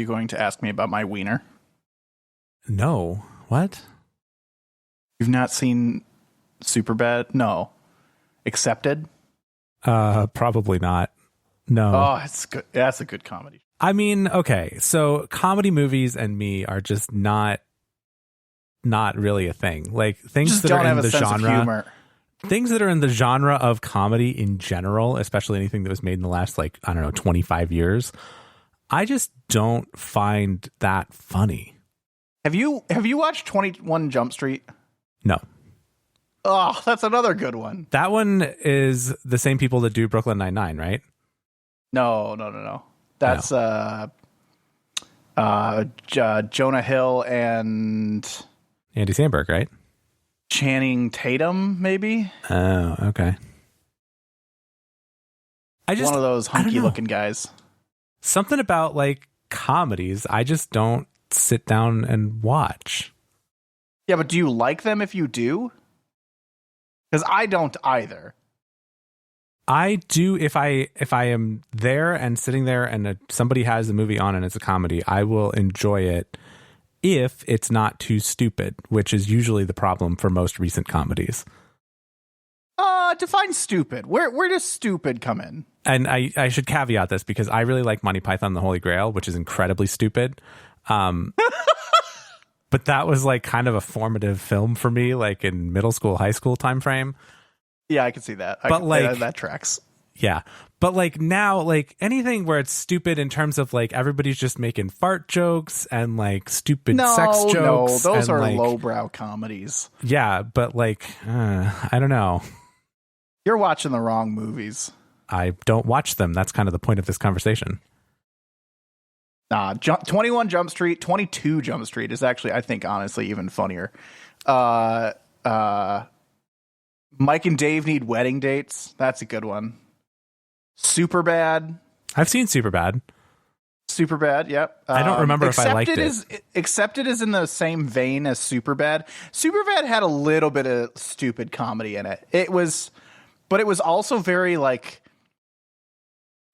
You going to ask me about my wiener? No. What? You've not seen Superbad? No. Accepted? Probably not. No. Oh, it's good. That's a good comedy. I mean, okay, so comedy movies and me are just not really a thing. Like things Just that don't are have in a the sense genre, of humor. things that are in the genre of comedy in general, especially anything that was made in the last 25 years. I just don't find that funny. Have you watched 21 Jump Street? No. Oh, that's another good one. That one is the same people that do Brooklyn Nine-Nine, right? No. That's Jonah Hill and Andy Samberg, right? Channing Tatum, maybe? Oh, okay. One of those hunky-looking guys. Something about like comedies, I just don't sit down and watch. Yeah, but do you like them if you do? Because I don't either. I do if I am there and sitting there and somebody has a movie on and it's a comedy, I will enjoy it if it's not too stupid, which is usually the problem for most recent comedies. Define stupid. Where does stupid come in? And I should caveat this because I really like Monty Python and the Holy Grail, which is incredibly stupid. But that was like kind of a formative film for me, like in middle school, high school time frame. Yeah, I can see that. That tracks. Yeah. But like now, like anything where it's stupid in terms of like everybody's just making fart jokes and like stupid sex jokes. No, those are like, lowbrow comedies. Yeah, but like, I don't know. You're watching the wrong movies. I don't watch them. That's kind of the point of this conversation. 21 Jump Street, 22 Jump Street is actually, I think, honestly, even funnier. Mike and Dave Need Wedding Dates. That's a good one. Superbad. I've seen Superbad. Yep. I don't remember if I liked it. Accepted is in the same vein as Superbad. Superbad had a little bit of stupid comedy in it. But it was also very like,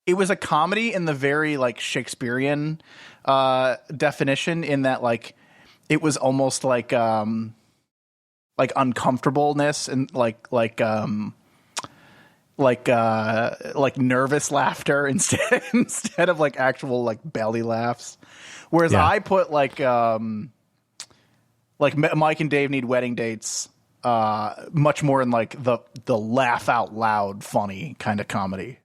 it was a comedy in the very like Shakespearean definition, in that like it was almost like uncomfortableness and like nervous laughter instead of like actual like belly laughs. Whereas I put like Mike and Dave Need Wedding Dates much more in like the laugh out loud funny kind of comedy.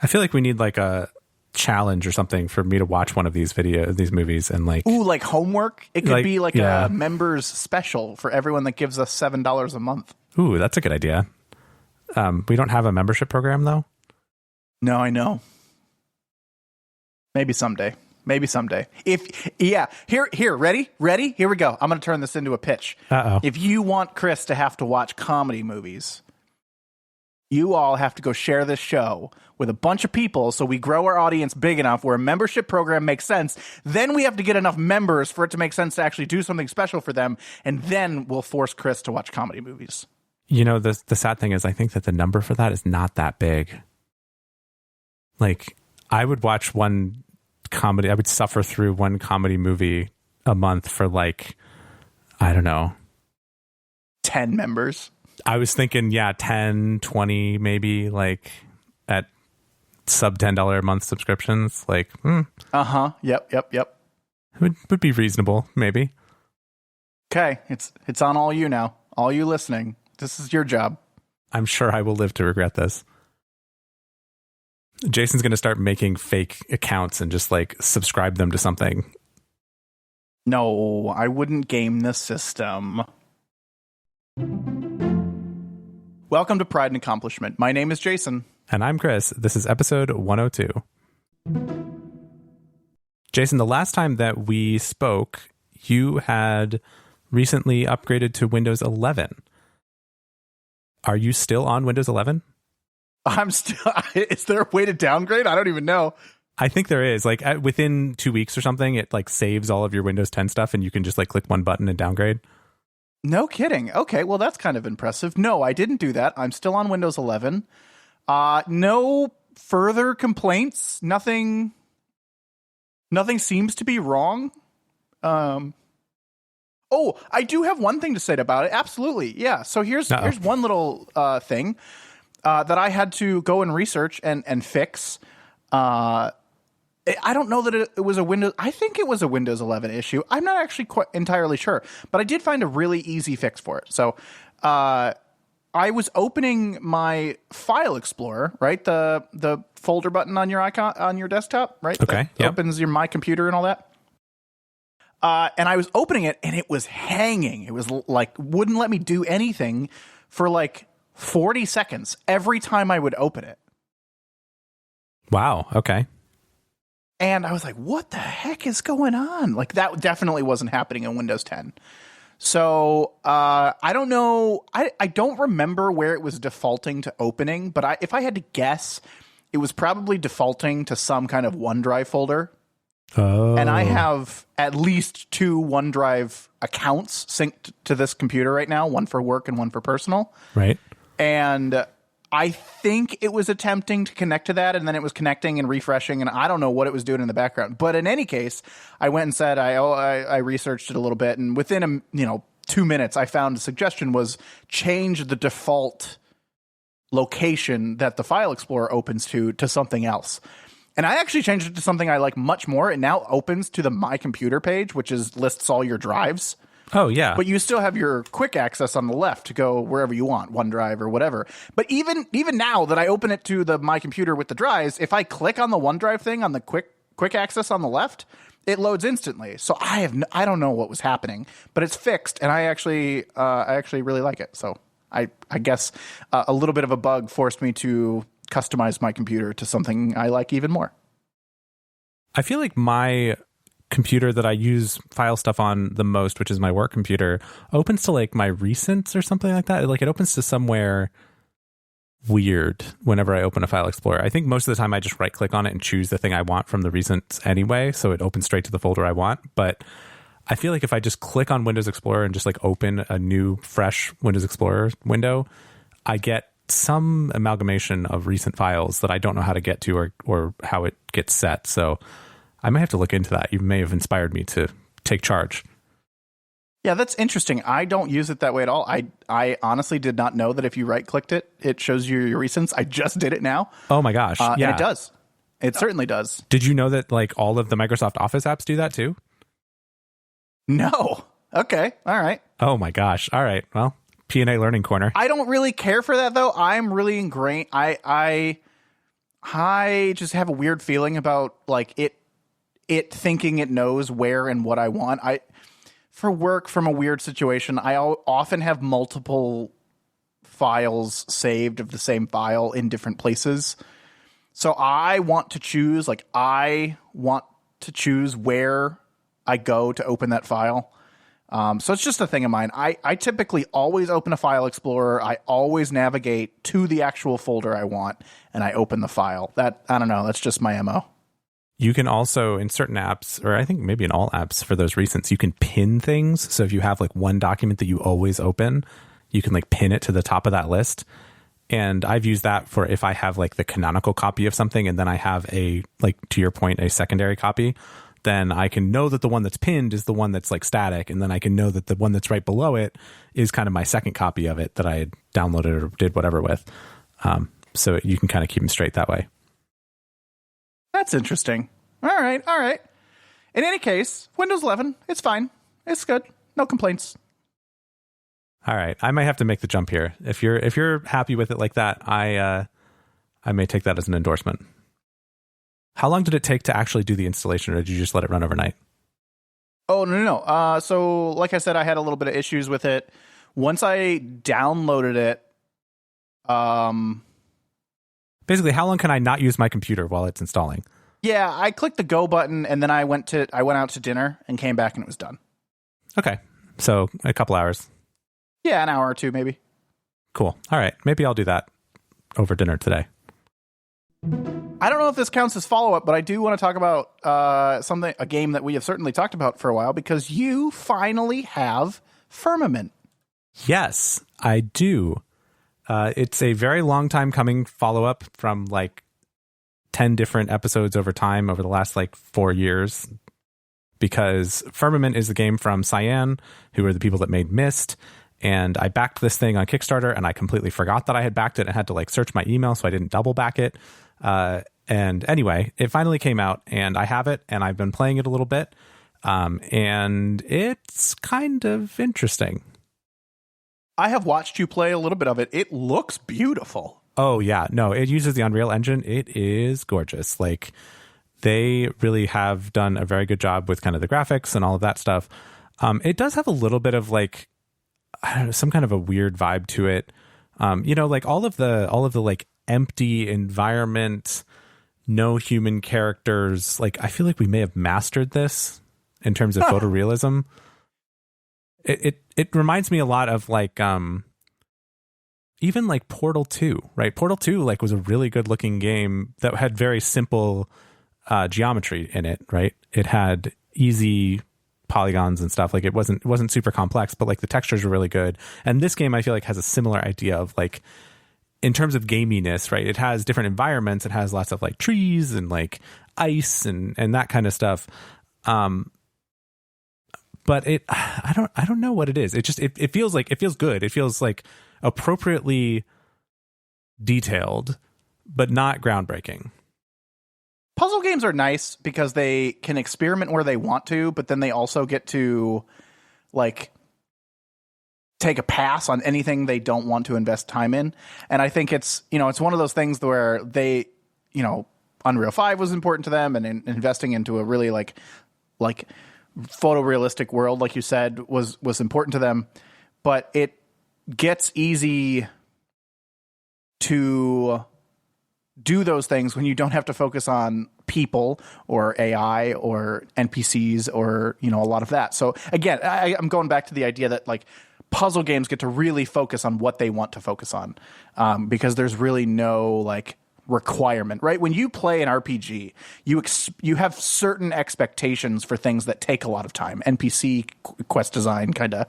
I feel like we need like a challenge or something for me to watch one of these movies and like, ooh, like homework. It could be like a members special for everyone that gives us $7 a month. Ooh, that's a good idea. We don't have a membership program though. No, I know. Maybe someday. Here, ready? Here we go. I'm going to turn this into a pitch. Uh-oh. If you want Chris to have to watch comedy movies, you all have to go share this show with a bunch of people so we grow our audience big enough where a membership program makes sense. Then we have to get enough members for it to make sense to actually do something special for them, and then we'll force Chris to watch comedy movies. You know, the sad thing is I think that the number for that is not that big. Like, I would watch one comedy, I would suffer through one comedy movie a month for like, I don't know, 10 members. I was thinking, 10, 20, maybe, like at sub $10 a month subscriptions. Like, Yep. It would be reasonable, maybe. Okay, it's on all you now. All you listening. This is your job. I'm sure I will live to regret this. Jason's going to start making fake accounts and just like subscribe them to something. No, I wouldn't game the system. Welcome to Pride and Accomplishment. My name is Jason. And I'm Chris. This is episode 102. Jason, the last time that we spoke, you had recently upgraded to Windows 11. Are you still on Windows 11? I'm still. Is there a way to downgrade? I don't even know. I think there is. Like within 2 weeks or something, it like saves all of your Windows 10 stuff and you can just like click one button and downgrade. No kidding. Okay, well, that's kind of impressive. No, I didn't do that. I'm still on Windows 11. No further complaints. Nothing Nothing seems to be wrong. Oh, I do have one thing to say about it. Absolutely. Yeah. So here's one little thing that I had to go and research and fix. I don't know that it was a Windows. I think it was a Windows 11 issue. I'm not actually quite entirely sure, but I did find a really easy fix for it. So I was opening my File Explorer, right? The folder button on your icon on your desktop, right? Okay. That opens your My Computer and all that. And I was opening it, and it was hanging. It was like wouldn't let me do anything for like 40 seconds every time I would open it. Wow. Okay. And I was like, what the heck is going on? Like, that definitely wasn't happening in Windows 10. So I don't know. I don't remember where it was defaulting to opening, but if I had to guess, it was probably defaulting to some kind of OneDrive folder. Oh. And I have at least 2 OneDrive accounts synced to this computer right now, one for work and one for personal. Right. And I think it was attempting to connect to that, and then it was connecting and refreshing, and I don't know what it was doing in the background. But in any case, I went and said I researched it a little bit, and within 2 minutes, I found a suggestion was change the default location that the File Explorer opens to something else. And I actually changed it to something I like much more. It now opens to the My Computer page, which lists all your drives. Oh, yeah. But you still have your quick access on the left to go wherever you want, OneDrive or whatever. But even now that I open it to the My Computer with the drives, if I click on the OneDrive thing on the quick access on the left, it loads instantly. So I don't know what was happening, but it's fixed, and I actually really like it. So I guess a little bit of a bug forced me to customize my computer to something I like even more. I feel like my computer that I use file stuff on the most, which is my work computer, opens to like my recents or something like that. Like it opens to somewhere weird whenever I open a File Explorer. I think most of the time I just right click on it and choose the thing I want from the recents anyway, so it opens straight to the folder I want. But I feel like if I just click on Windows Explorer and just like open a new fresh Windows Explorer window, I get some amalgamation of recent files that I don't know how to get to or how it gets set. So I might have to look into that. You may have inspired me to take charge. Yeah, that's interesting. I don't use it that way at all. I honestly did not know that if you right-clicked it, it shows you your recents. I just did it now. Oh my gosh. Yeah. And it does. It certainly does. Did you know that like all of the Microsoft Office apps do that too? No. Okay. All right. Oh my gosh. All right. Well, P&A Learning Corner. I don't really care for that though. I'm really ingrained. I just have a weird feeling about like it thinking it knows where and what I want. For work from a weird situation, I often have multiple files saved of the same file in different places. So I want to choose where I go to open that file. So it's just a thing of mine. I typically always open a File Explorer. I always navigate to the actual folder I want, and I open the file. I don't know. That's just my MO. You can also, in certain apps, or I think maybe in all apps for those recents, you can pin things. So if you have like one document that you always open, you can like pin it to the top of that list. And I've used that for if I have like the canonical copy of something, and then I have to your point, a secondary copy, then I can know that the one that's pinned is the one that's like static. And then I can know that the one that's right below it is kind of my second copy of it that I had downloaded or did whatever with. So you can kind of keep them straight that way. That's interesting. All right. In any case, Windows 11, it's fine. It's good. No complaints. All right. I might have to make the jump here. If you're happy with it like that, I may take that as an endorsement. How long did it take to actually do the installation, or did you just let it run overnight? Oh, no. So like I said, I had a little bit of issues with it. Once I downloaded it, basically, how long can I not use my computer while it's installing? Yeah, I clicked the go button, and then I went out to dinner and came back and it was done. Okay. So a couple hours. Yeah, an hour or two maybe. Cool. All right. Maybe I'll do that over dinner today. I don't know if this counts as follow-up, but I do want to talk about a game that we have certainly talked about for a while, because you finally have Firmament. Yes, I do. It's a very long time coming follow-up from like 10 different episodes over time over the last like 4 years, because Firmament is the game from Cyan, who are the people that made Myst. And I backed this thing on Kickstarter, and I completely forgot that I had backed it and had to like search my email, so I didn't double back it. And anyway, it finally came out, and I have it, and I've been playing it a little bit. And it's kind of interesting. I have watched you play a little bit of it. It looks beautiful. Oh, yeah. No, it uses the Unreal Engine. It is gorgeous. Like, they really have done a very good job with kind of the graphics and all of that stuff. It does have a little bit of like, I don't know, some kind of a weird vibe to it. Like all of the like empty environment, no human characters. Like, I feel like we may have mastered this in terms of photorealism. It reminds me a lot of like, even like Portal 2, right? Portal 2 like was a really good looking game that had very simple geometry in it, right? It had easy polygons and stuff. Like it wasn't super complex, but like the textures were really good. And this game I feel like has a similar idea of like, in terms of gaminess, right? It has different environments. It has lots of like trees and like ice and that kind of stuff. But I don't know what it is. It just, it feels good. It feels like appropriately detailed, but not groundbreaking. Puzzle games are nice because they can experiment where they want to, but then they also get to like take a pass on anything they don't want to invest time in. And I think it's one of those things where they, Unreal 5 was important to them, and investing into a really like photorealistic world, like you said, was important to them. But it gets easy to do those things when you don't have to focus on people or AI or NPCs or, a lot of that. So again, I'm going back to the idea that like puzzle games get to really focus on what they want to focus on, because there's really no like requirement, right? When you play an RPG, you have certain expectations for things that take a lot of time. NPC quest design, kind of,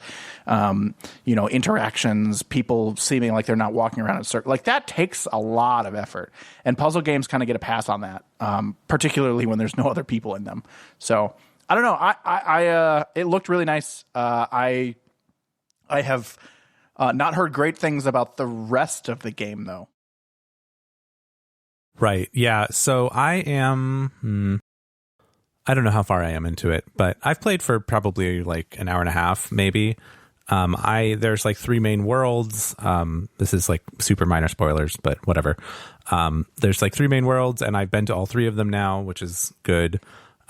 interactions, people seeming like they're not walking around in a circle. Like that takes a lot of effort, and puzzle games kind of get a pass on that, particularly when there's no other people in them. So I don't know. I it looked really nice. I have not heard great things about the rest of the game though. Right. Yeah. So I am, I don't know how far I am into it, but I've played for probably like an hour and a half, maybe. There's like 3 main worlds. This is like super minor spoilers, but whatever. There's like 3 main worlds, and I've been to all 3 of them now, which is good.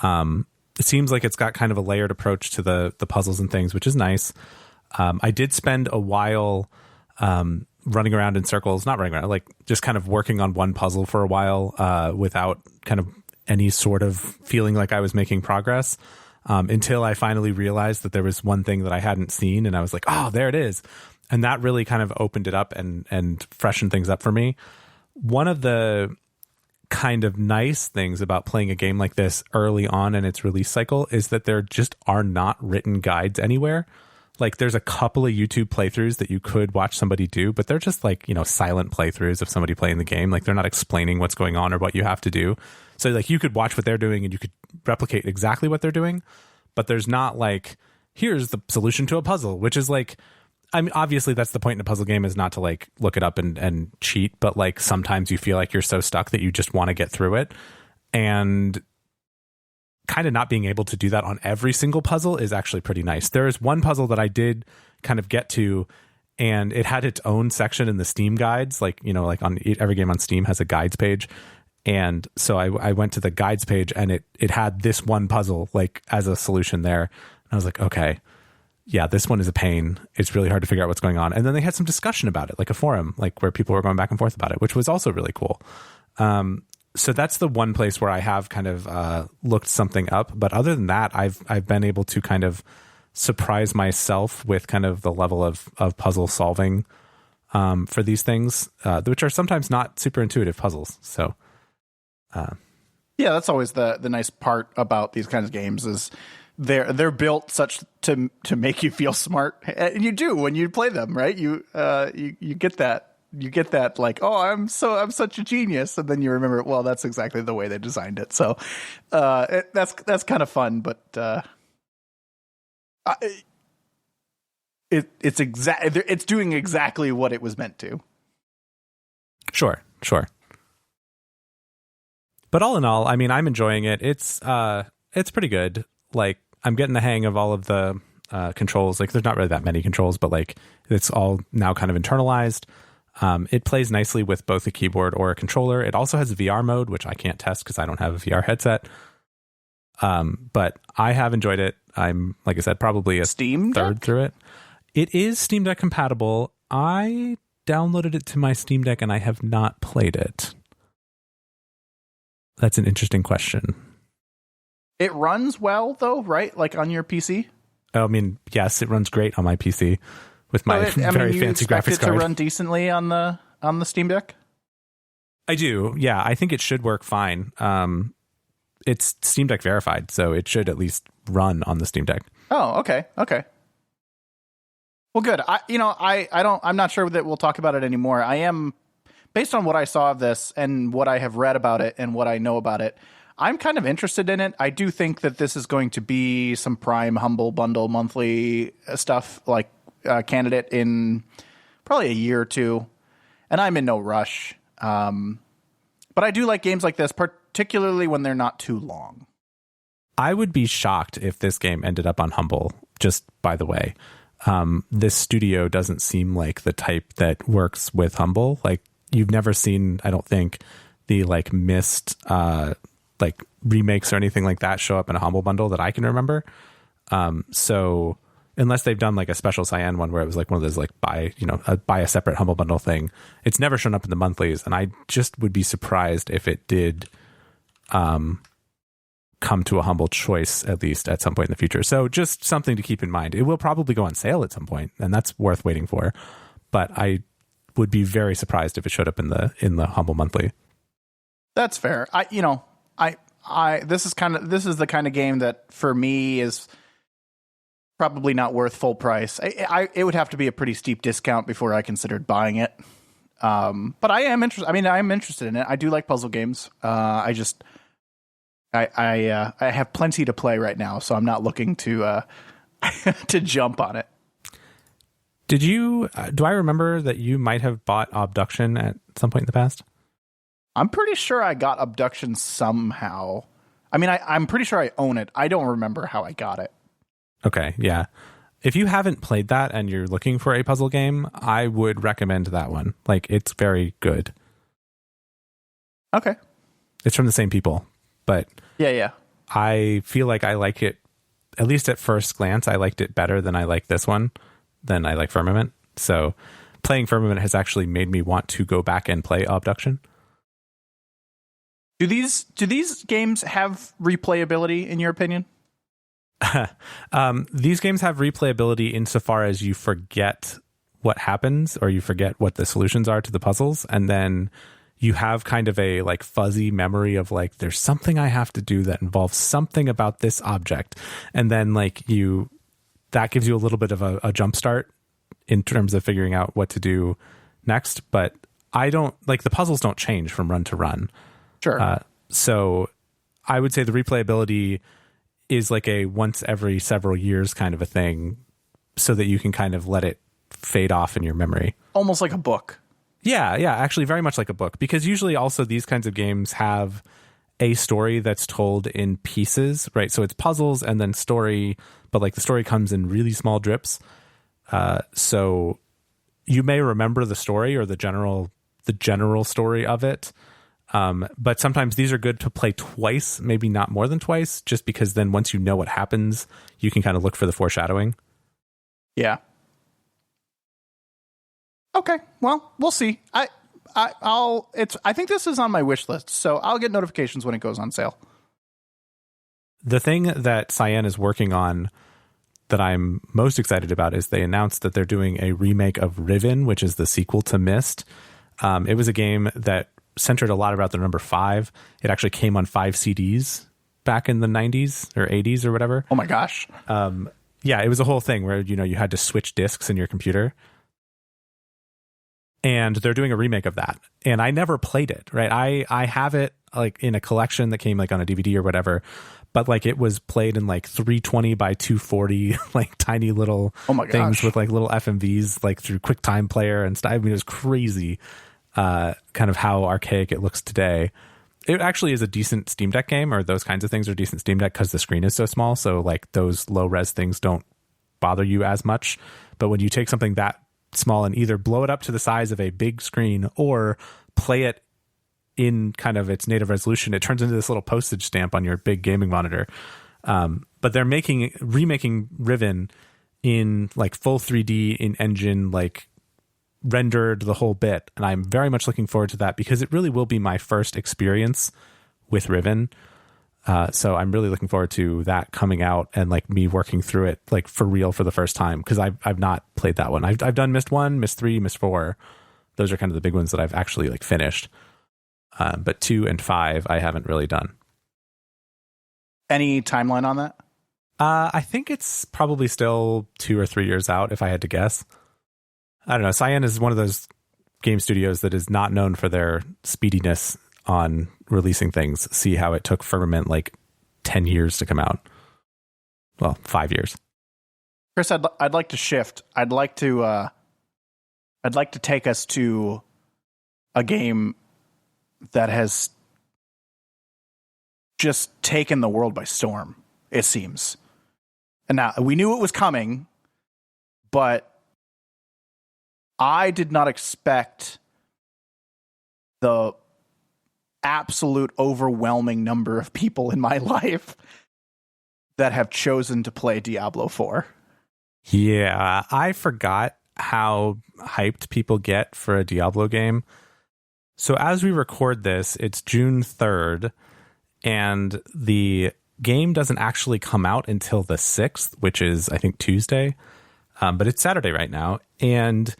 It seems like it's got kind of a layered approach to the puzzles and things, which is nice. I did spend a while, running around in circles, not running around, like just kind of working on one puzzle for a while, without kind of any sort of feeling like I was making progress, until I finally realized that there was one thing that I hadn't seen, and I was like, oh, there it is. And that really kind of opened it up and freshened things up for me. One of the kind of nice things about playing a game like this early on in its release cycle is that there just are not written guides anywhere. Like there's a couple of YouTube playthroughs that you could watch somebody do, but they're just like, silent playthroughs of somebody playing the game. Like they're not explaining what's going on or what you have to do. So like you could watch what they're doing and you could replicate exactly what they're doing, but there's not like, here's the solution to a puzzle, which is like, I mean, obviously that's the point in a puzzle game, is not to like look it up and cheat, but like sometimes you feel like you're so stuck that you just want to get through it. And kind of not being able to do that on every single puzzle is actually pretty nice. There is one puzzle that I did kind of get to, and it had its own section in the Steam guides. Like, like on every game on Steam has a guides page. And so I went to the guides page, and it had this one puzzle like as a solution there. And I was like, okay, yeah, this one is a pain. It's really hard to figure out what's going on. And then they had some discussion about it, like a forum, like where people were going back and forth about it, which was also really cool. So that's the one place where I have kind of looked something up. But other than that, I've been able to kind of surprise myself with kind of the level of puzzle solving for these things, which are sometimes not super intuitive puzzles. So, yeah, that's always the nice part about these kinds of games is they're built such to make you feel smart, and you do when you play them, right? You get that you get that like, oh, I'm such a genius, and then you remember, well, that's exactly the way they designed it. So that's kind of fun, but it's doing exactly what it was meant to. Sure. But all in all, I mean, I'm enjoying it. It's pretty good. Like, I'm getting the hang of all of the controls. Like, there's not really that many controls, but like, it's all now kind of internalized. It plays nicely with both a keyboard or a controller. It also has a VR mode, which I can't test because I don't have a VR headset. But I have enjoyed it. I'm, like I said, probably a Steam third Deck? through it. It is Steam Deck compatible. I downloaded it to my Steam Deck and I have not played it. That's an interesting question. It runs well, though, right? Like on your PC? I mean, yes, it runs great on my PC with my very fancy graphics it card. To run decently on the Steam Deck? I do. Yeah, I think it should work fine. It's Steam Deck verified, so it should at least run on the Steam Deck. Oh, okay. Well, good. I'm not sure that we'll talk about it anymore. I am, based on what I saw of this and what I have read about it and what I know about it, I'm kind of interested in it. I do think that this is going to be some Prime Humble Bundle monthly stuff, like candidate in probably a year or two. And I'm in no rush. But I do like games like this, particularly when they're not too long. I would be shocked if this game ended up on Humble, just by the way. This studio doesn't seem like the type that works with Humble. Like, you've never seen, I don't think, the like Myst like remakes or anything like that show up in a Humble Bundle that I can remember. So unless they've done like a special Cyan one where it was like one of those like buy a separate Humble Bundle thing, it's never shown up in the monthlies. And I just would be surprised if it did come to a Humble choice, at least at some point in the future. So just something to keep in mind. It will probably go on sale at some point, and that's worth waiting for. But I would be very surprised if it showed up in the Humble monthly. That's fair. This is the kind of game that for me is probably not worth full price. It would have to be a pretty steep discount before I considered buying it. But I am interested. I mean, I am interested in it. I do like puzzle games. I have plenty to play right now, so I'm not looking to to jump on it. Do I remember that you might have bought Obduction at some point in the past? I'm pretty sure I got Obduction somehow. I mean, I'm pretty sure I own it. I don't remember how I got it. Okay, yeah. If you haven't played that and you're looking for a puzzle game, I would recommend that one. Like, it's very good. Okay. It's from the same people, but yeah. I feel like I like it, at least at first glance, I liked it better than I like this one, than I like Firmament. So playing Firmament has actually made me want to go back and play Obduction. Do these games have replayability, in your opinion? These games have replayability insofar as you forget what happens or you forget what the solutions are to the puzzles, and then you have kind of a like fuzzy memory of like, there's something I have to do that involves something about this object, and then like that gives you a little bit of a jump start in terms of figuring out what to do next. But I don't like, the puzzles don't change from run to run. Sure. So I would say the replayability is like a once every several years kind of a thing, so that you can kind of let it fade off in your memory. Almost like a book. Yeah, actually very much like a book, because usually also these kinds of games have a story that's told in pieces, right? So it's puzzles and then story, but like the story comes in really small drips. So you may remember the story or the general story of it. But sometimes these are good to play twice, maybe not more than twice, just because then once you know what happens, you can kind of look for the foreshadowing. Yeah. Okay. Well, we'll see. I think this is on my wish list, so I'll get notifications when it goes on sale. The thing that Cyan is working on that I'm most excited about is they announced that they're doing a remake of Riven, which is the sequel to Myst. It was a game that centered a lot about the number 5. It actually came on 5 CDs back in the 90s or 80s or whatever. Oh my gosh. Yeah, it was a whole thing where, you had to switch discs in your computer. and they're doing a remake of that. And I never played it, right? I have it like in a collection that came like on a DVD or whatever, but like it was played in like 320 by 240, like tiny little things with like little FMVs, like through QuickTime Player and stuff. I mean, it was crazy, kind of how archaic it looks today. It actually is a decent Steam Deck game, or those kinds of things are decent Steam Deck because the screen is so small. So like those low res things don't bother you as much. But when you take something that small and either blow it up to the size of a big screen or play it in kind of its native resolution, it turns into this little postage stamp on your big gaming monitor. But they're remaking Riven in like full 3D in engine, like rendered the whole bit. And I'm very much looking forward to that because it really will be my first experience with Riven. So I'm really looking forward to that coming out and like me working through it like for real for the first time, because I've not played that one. I've done Myst 1, Myst 3, Myst 4. Those are kind of the big ones that I've actually like finished. But 2 and 5 I haven't really done. Any timeline on that? I think it's probably still 2 or 3 years out if I had to guess. I don't know. Cyan is one of those game studios that is not known for their speediness on releasing things. See how it took Firmament like 10 years to come out. Well, 5 years. Chris, I'd like to shift. I'd like to take us to a game that has just taken the world by storm, it seems. And now we knew it was coming, but I did not expect the absolute overwhelming number of people in my life that have chosen to play Diablo IV. Yeah, I forgot how hyped people get for a Diablo game. So as we record this, it's June 3rd, and the game doesn't actually come out until the 6th, which is, I think, Tuesday. But it's Saturday right now, and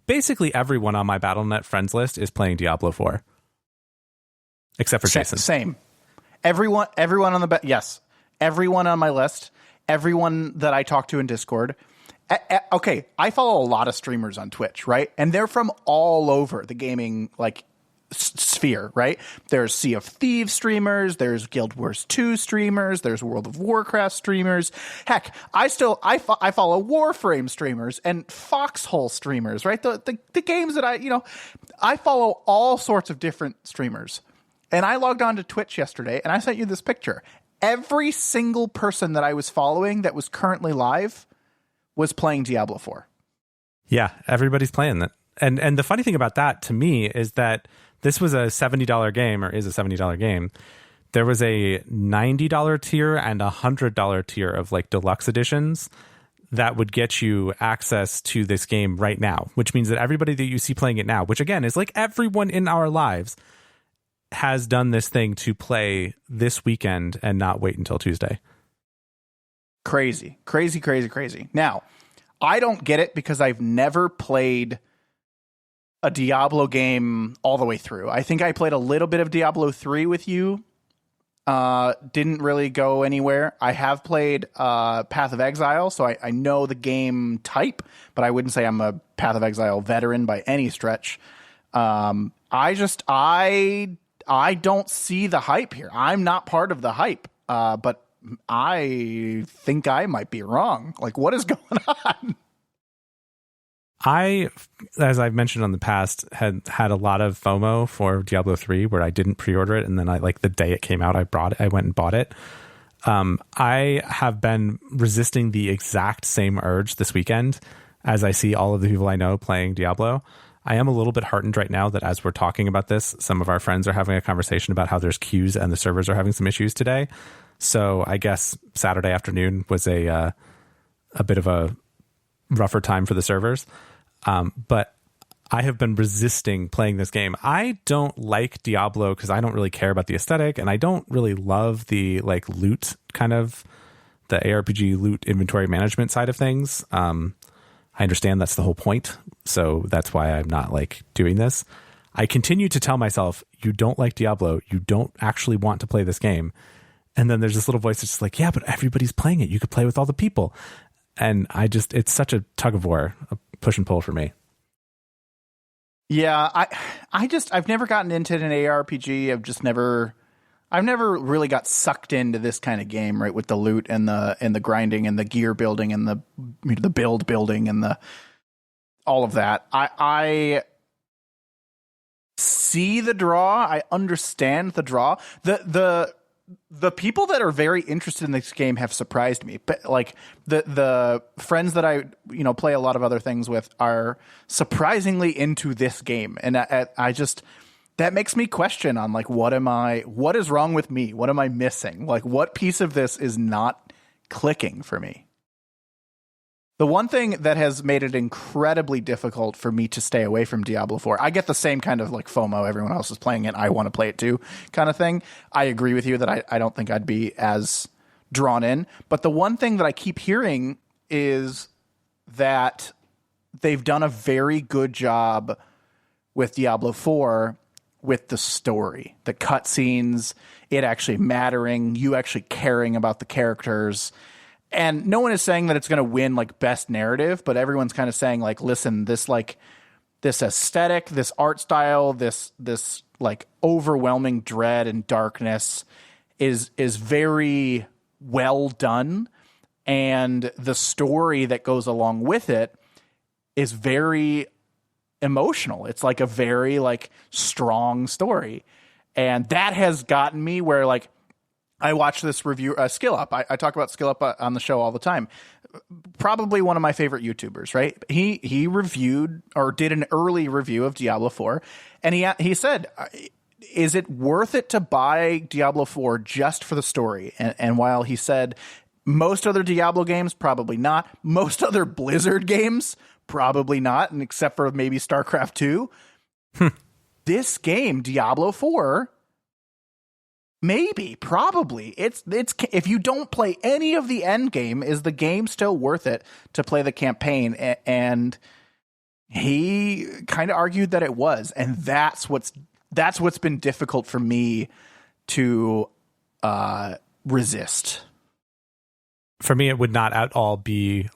basically everyone on my Battle.net friends list is playing Diablo IV. Except for Jason. Same. Everyone on the yes. Everyone on my list, everyone that I talk to in Discord. Okay, I follow a lot of streamers on Twitch, right? And they're from all over the gaming like sphere, right? There's Sea of Thieves streamers, there's Guild Wars 2 streamers, there's World of Warcraft streamers. Heck, I follow Warframe streamers and Foxhole streamers, right? The games that I follow all sorts of different streamers. And I logged on to Twitch yesterday and I sent you this picture. Every single person that I was following that was currently live was playing Diablo 4. Yeah, everybody's playing that. And the funny thing about that to me is that this was a $70 game, or is a $70 game. There was a $90 tier and a $100 tier of like deluxe editions that would get you access to this game right now, which means that everybody that you see playing it now, which again is like everyone in our lives, has done this thing to play this weekend and not wait until Tuesday. Crazy. Now, I don't get it because I've never played a Diablo game all the way through. I think I played a little bit of Diablo 3 with you. Didn't really go anywhere. I have played Path of Exile, so I know the game type, but I wouldn't say I'm a Path of Exile veteran by any stretch. I don't see the hype here. I'm not part of the hype, but I think I might be wrong. Like, what is going on? I, as I've mentioned on the past, had a lot of FOMO for Diablo 3 where I didn't pre-order it. And then the day it came out, I went and bought it. I have been resisting the exact same urge this weekend as I see all of the people I know playing Diablo. I am a little bit heartened right now that as we're talking about this, some of our friends are having a conversation about how there's queues and the servers are having some issues today. So I guess Saturday afternoon was a bit of a rougher time for the servers. But I have been resisting playing this game. I don't like Diablo because I don't really care about the aesthetic, and I don't really love the like loot kind of the ARPG loot inventory management side of things. I understand that's the whole point, so that's why I'm not like doing this. I continue to tell myself, you don't like Diablo, you don't actually want to play this game. And then there's this little voice that's just like, yeah, but everybody's playing it. You could play with all the people. And it's such a tug of war, a push and pull for me. Yeah, I've never gotten into an ARPG. I've never really got sucked into this kind of game, right? With the loot and the grinding and the gear building and the build building and the all of that. I see the draw. I understand the draw. The people that are very interested in this game have surprised me. But like the friends that I play a lot of other things with are surprisingly into this game, and I just that makes me question on like what is wrong with me? What am I missing? Like what piece of this is not clicking for me? The one thing that has made it incredibly difficult for me to stay away from Diablo 4, I get the same kind of like FOMO, everyone else is playing it, I want to play it too kind of thing. I agree with you that I don't think I'd be as drawn in. But the one thing that I keep hearing is that they've done a very good job with Diablo 4 with the story, the cutscenes, it actually mattering, you actually caring about the characters. And no one is saying that it's going to win like best narrative, but everyone's kind of saying like, listen, this aesthetic, this art style, this like overwhelming dread and darkness is very well done. And the story that goes along with it is very emotional. It's like a very like strong story. And that has gotten me where like, I watched this review, Skill Up. I talk about Skill Up on the show all the time. Probably one of my favorite YouTubers, right? He reviewed or did an early review of Diablo 4, and he said, is it worth it to buy Diablo 4 just for the story? And while he said most other Diablo games, probably not. Most other Blizzard games, probably not, and except for maybe StarCraft 2. This game, Diablo 4... maybe, probably. It's if you don't play any of the end game, is the game still worth it to play the campaign? And he kind of argued that it was, and that's what's been difficult for me to resist. For me, it would not at all be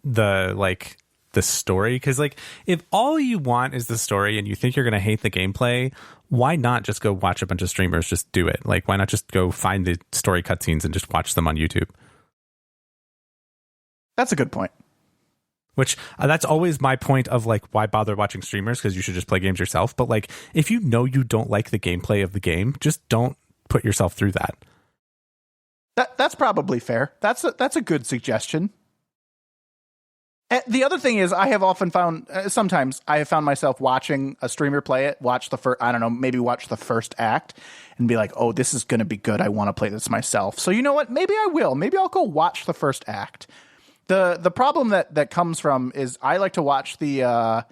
the story, because like if all you want is the story and you think you're going to hate the gameplay, why not just go watch a bunch of streamers just do it? Like why not just go find the story cutscenes and just watch them on YouTube? That's a good point. Which that's always my point of like, why bother watching streamers? Because you should just play games yourself. But like if you know you don't like the gameplay of the game, just don't put yourself through that. That's probably fair. That's a good suggestion. The other thing is, I have often found, sometimes I have found myself watching a streamer play it, watch the first act and be like, oh, this is going to be good. I want to play this myself. So you know what? Maybe I will. Maybe I'll go watch the first act. The problem that comes from is I like to watch the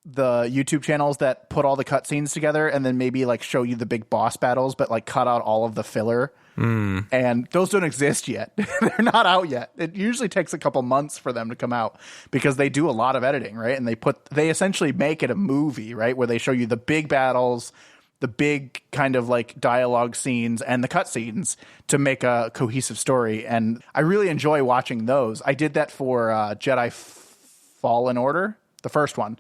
YouTube channels that put all the cutscenes together and then maybe like show you the big boss battles, but like cut out all of the filler. And those don't exist yet. They're not out yet. It usually takes a couple months for them to come out because they do a lot of editing, right? And they essentially make it a movie, right? Where they show you the big battles, the big kind of like dialogue scenes and the cutscenes to make a cohesive story. And I really enjoy watching those. I did that for Jedi Fallen Order, the first one.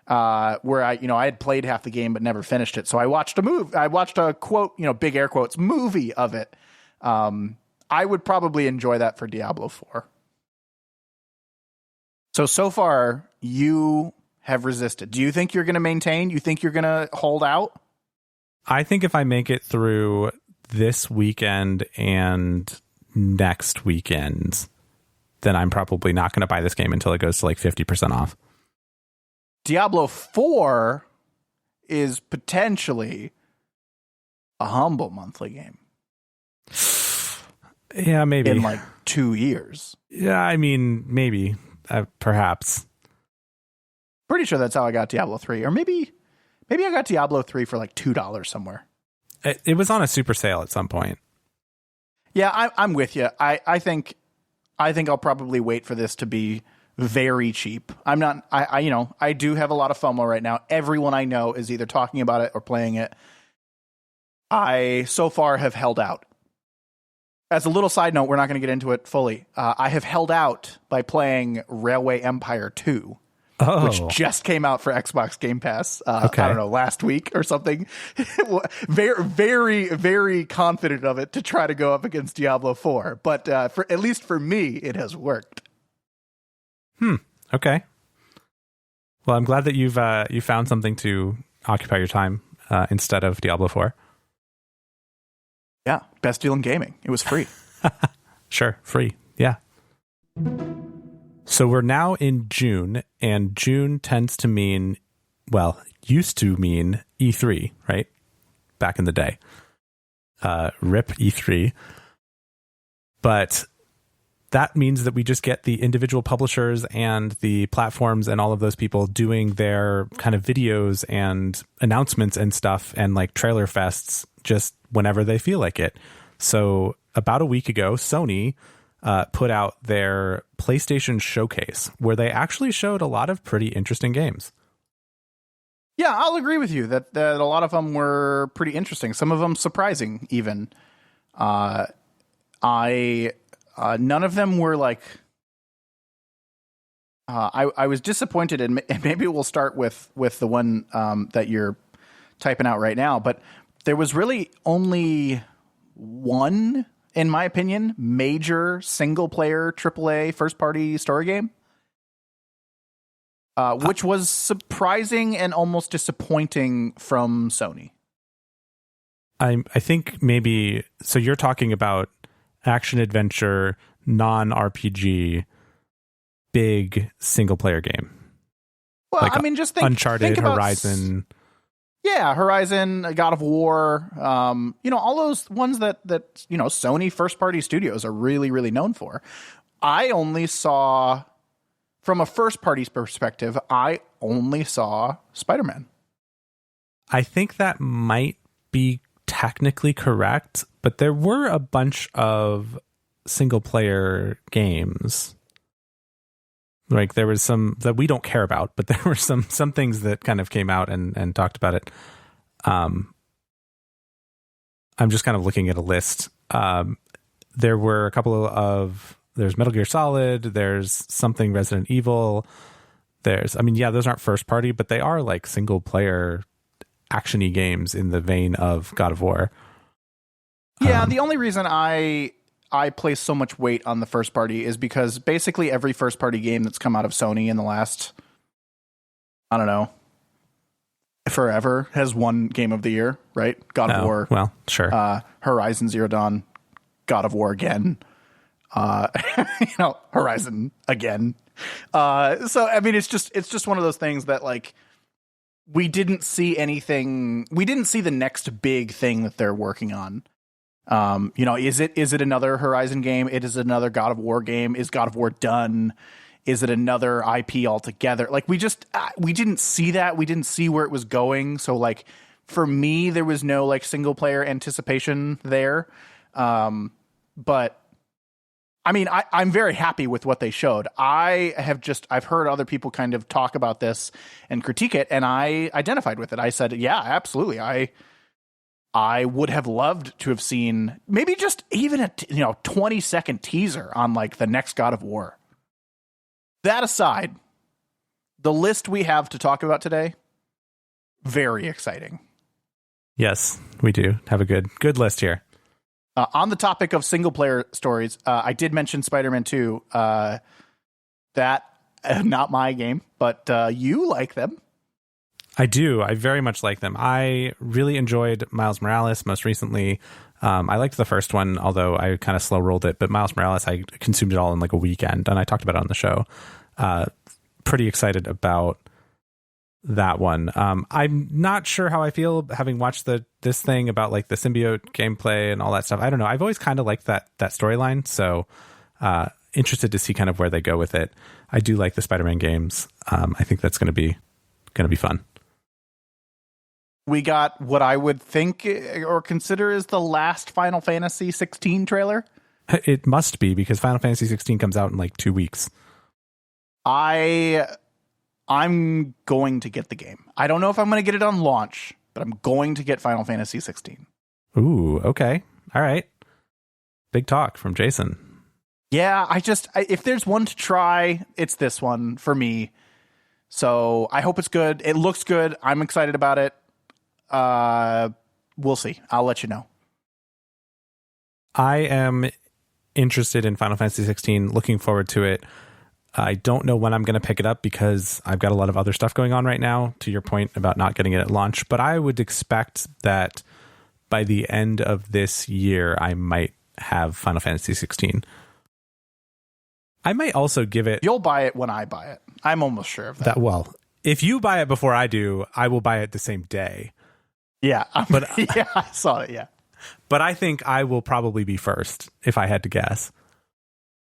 Where I had played half the game but never finished it. So I watched a quote, big air quotes, movie of it. I would probably enjoy that for Diablo 4. So far you have resisted. Do you think you're going to maintain? You think you're going to hold out? I think if I make it through this weekend and next weekend, then I'm probably not going to buy this game until it goes to like 50% off. Diablo 4 is potentially a humble monthly game. Yeah, maybe. In like 2 years. Yeah, I mean, maybe. Perhaps. Pretty sure that's how I got Diablo 3. Or maybe I got Diablo 3 for like $2 somewhere. It was on a super sale at some point. Yeah, I'm with you. I think I'll probably wait for this to be very cheap. I'm not, I do have a lot of FOMO right now. Everyone I know is either talking about it or playing it. I so far have held out. As a little side note, we're not going to get into it fully. I have held out by playing Railway Empire 2. which just came out for Xbox Game Pass. Okay. I don't know, last week or something. Very, very, very confident of it to try to go up against Diablo IV. But for at least for me, it has worked. Okay. Well, I'm glad that you found something to occupy your time instead of Diablo IV. Yeah, best deal in gaming. It was free. Sure, free. Yeah. So we're now in June, and June tends to mean, well, used to mean E3, right? Back in the day. RIP E3. But that means that we just get the individual publishers and the platforms and all of those people doing their kind of videos and announcements and stuff and like trailer fests just whenever they feel like it. So about a week ago, Sony put out their PlayStation Showcase, where they actually showed a lot of pretty interesting games. Yeah, I'll agree with you that a lot of them were pretty interesting. Some of them surprising, even. None of them were like. I was disappointed, and maybe we'll start with the one that you're typing out right now. But there was really only one, in my opinion, major single-player AAA first-party story game, which was surprising and almost disappointing from Sony. I think maybe, so you're talking about action-adventure, non-RPG, big single-player game. Well, like I mean, just Uncharted, think about Horizon. Yeah, Horizon, God of War, all those ones that Sony first-party studios are really, really known for. I only saw, from a first-party perspective, I only saw Spider-Man. I think that might be technically correct, but there were a bunch of single-player games. Like there was some that we don't care about, but there were some things that kind of came out and talked about it. I'm just kind of looking at a list. There were a couple of there's Metal Gear Solid, there's something Resident Evil. Those aren't first party, but they are like single player actiony games in the vein of God of War. Yeah, the only reason I place so much weight on the first party is because basically every first party game that's come out of Sony in the last, I don't know, forever has won Game of the Year, right? God of War. Well, sure. Horizon Zero Dawn, God of War again. Horizon again. So I mean, it's just one of those things that like we didn't see anything. We didn't see the next big thing that they're working on. Is it another Horizon game? It is another God of War game. Is God of War done? Is it another IP altogether? Like we didn't see that. We didn't see where it was going. So like for me, there was no like single player anticipation there. But I mean, I'm very happy with what they showed. I've heard other people kind of talk about this and critique it, and I identified with it. I said, yeah, absolutely. I would have loved to have seen maybe just even a 20-second teaser on like the next God of War. That aside, the list we have to talk about today, very exciting. Yes, we do have a good list here. On the topic of single player stories, I did mention Spider-Man 2. That not my game, but you like them. I do. I very much like them. I really enjoyed Miles Morales most recently. I liked the first one, although I kind of slow rolled it. But Miles Morales, I consumed it all in like a weekend, and I talked about it on the show. Pretty excited about that one. I'm not sure how I feel having watched this thing about like the symbiote gameplay and all that stuff. I don't know. I've always kind of liked that storyline, so interested to see kind of where they go with it. I do like the Spider-Man games. I think that's going to be fun. We got what I would think or consider is the last Final Fantasy 16 trailer. It must be, because Final Fantasy 16 comes out in like 2 weeks. I'm going to get the game. I don't know if I'm going to get it on launch, but I'm going to get Final Fantasy 16. Ooh, okay. All right. Big talk from Jason. Yeah, if there's one to try, it's this one for me. So I hope it's good. It looks good. I'm excited about it. We'll see. I'll let you know. I am interested in Final Fantasy 16, looking forward to it. I don't know when I'm going to pick it up because I've got a lot of other stuff going on right now, to your point about not getting it at launch. But I would expect that by the end of this year, I might have Final Fantasy 16. I might also give it... You'll buy it when I buy it. I'm almost sure of that. Well, if you buy it before I do, I will buy it the same day. Yeah. Yeah, I saw it, yeah. But I think I will probably be first, if I had to guess.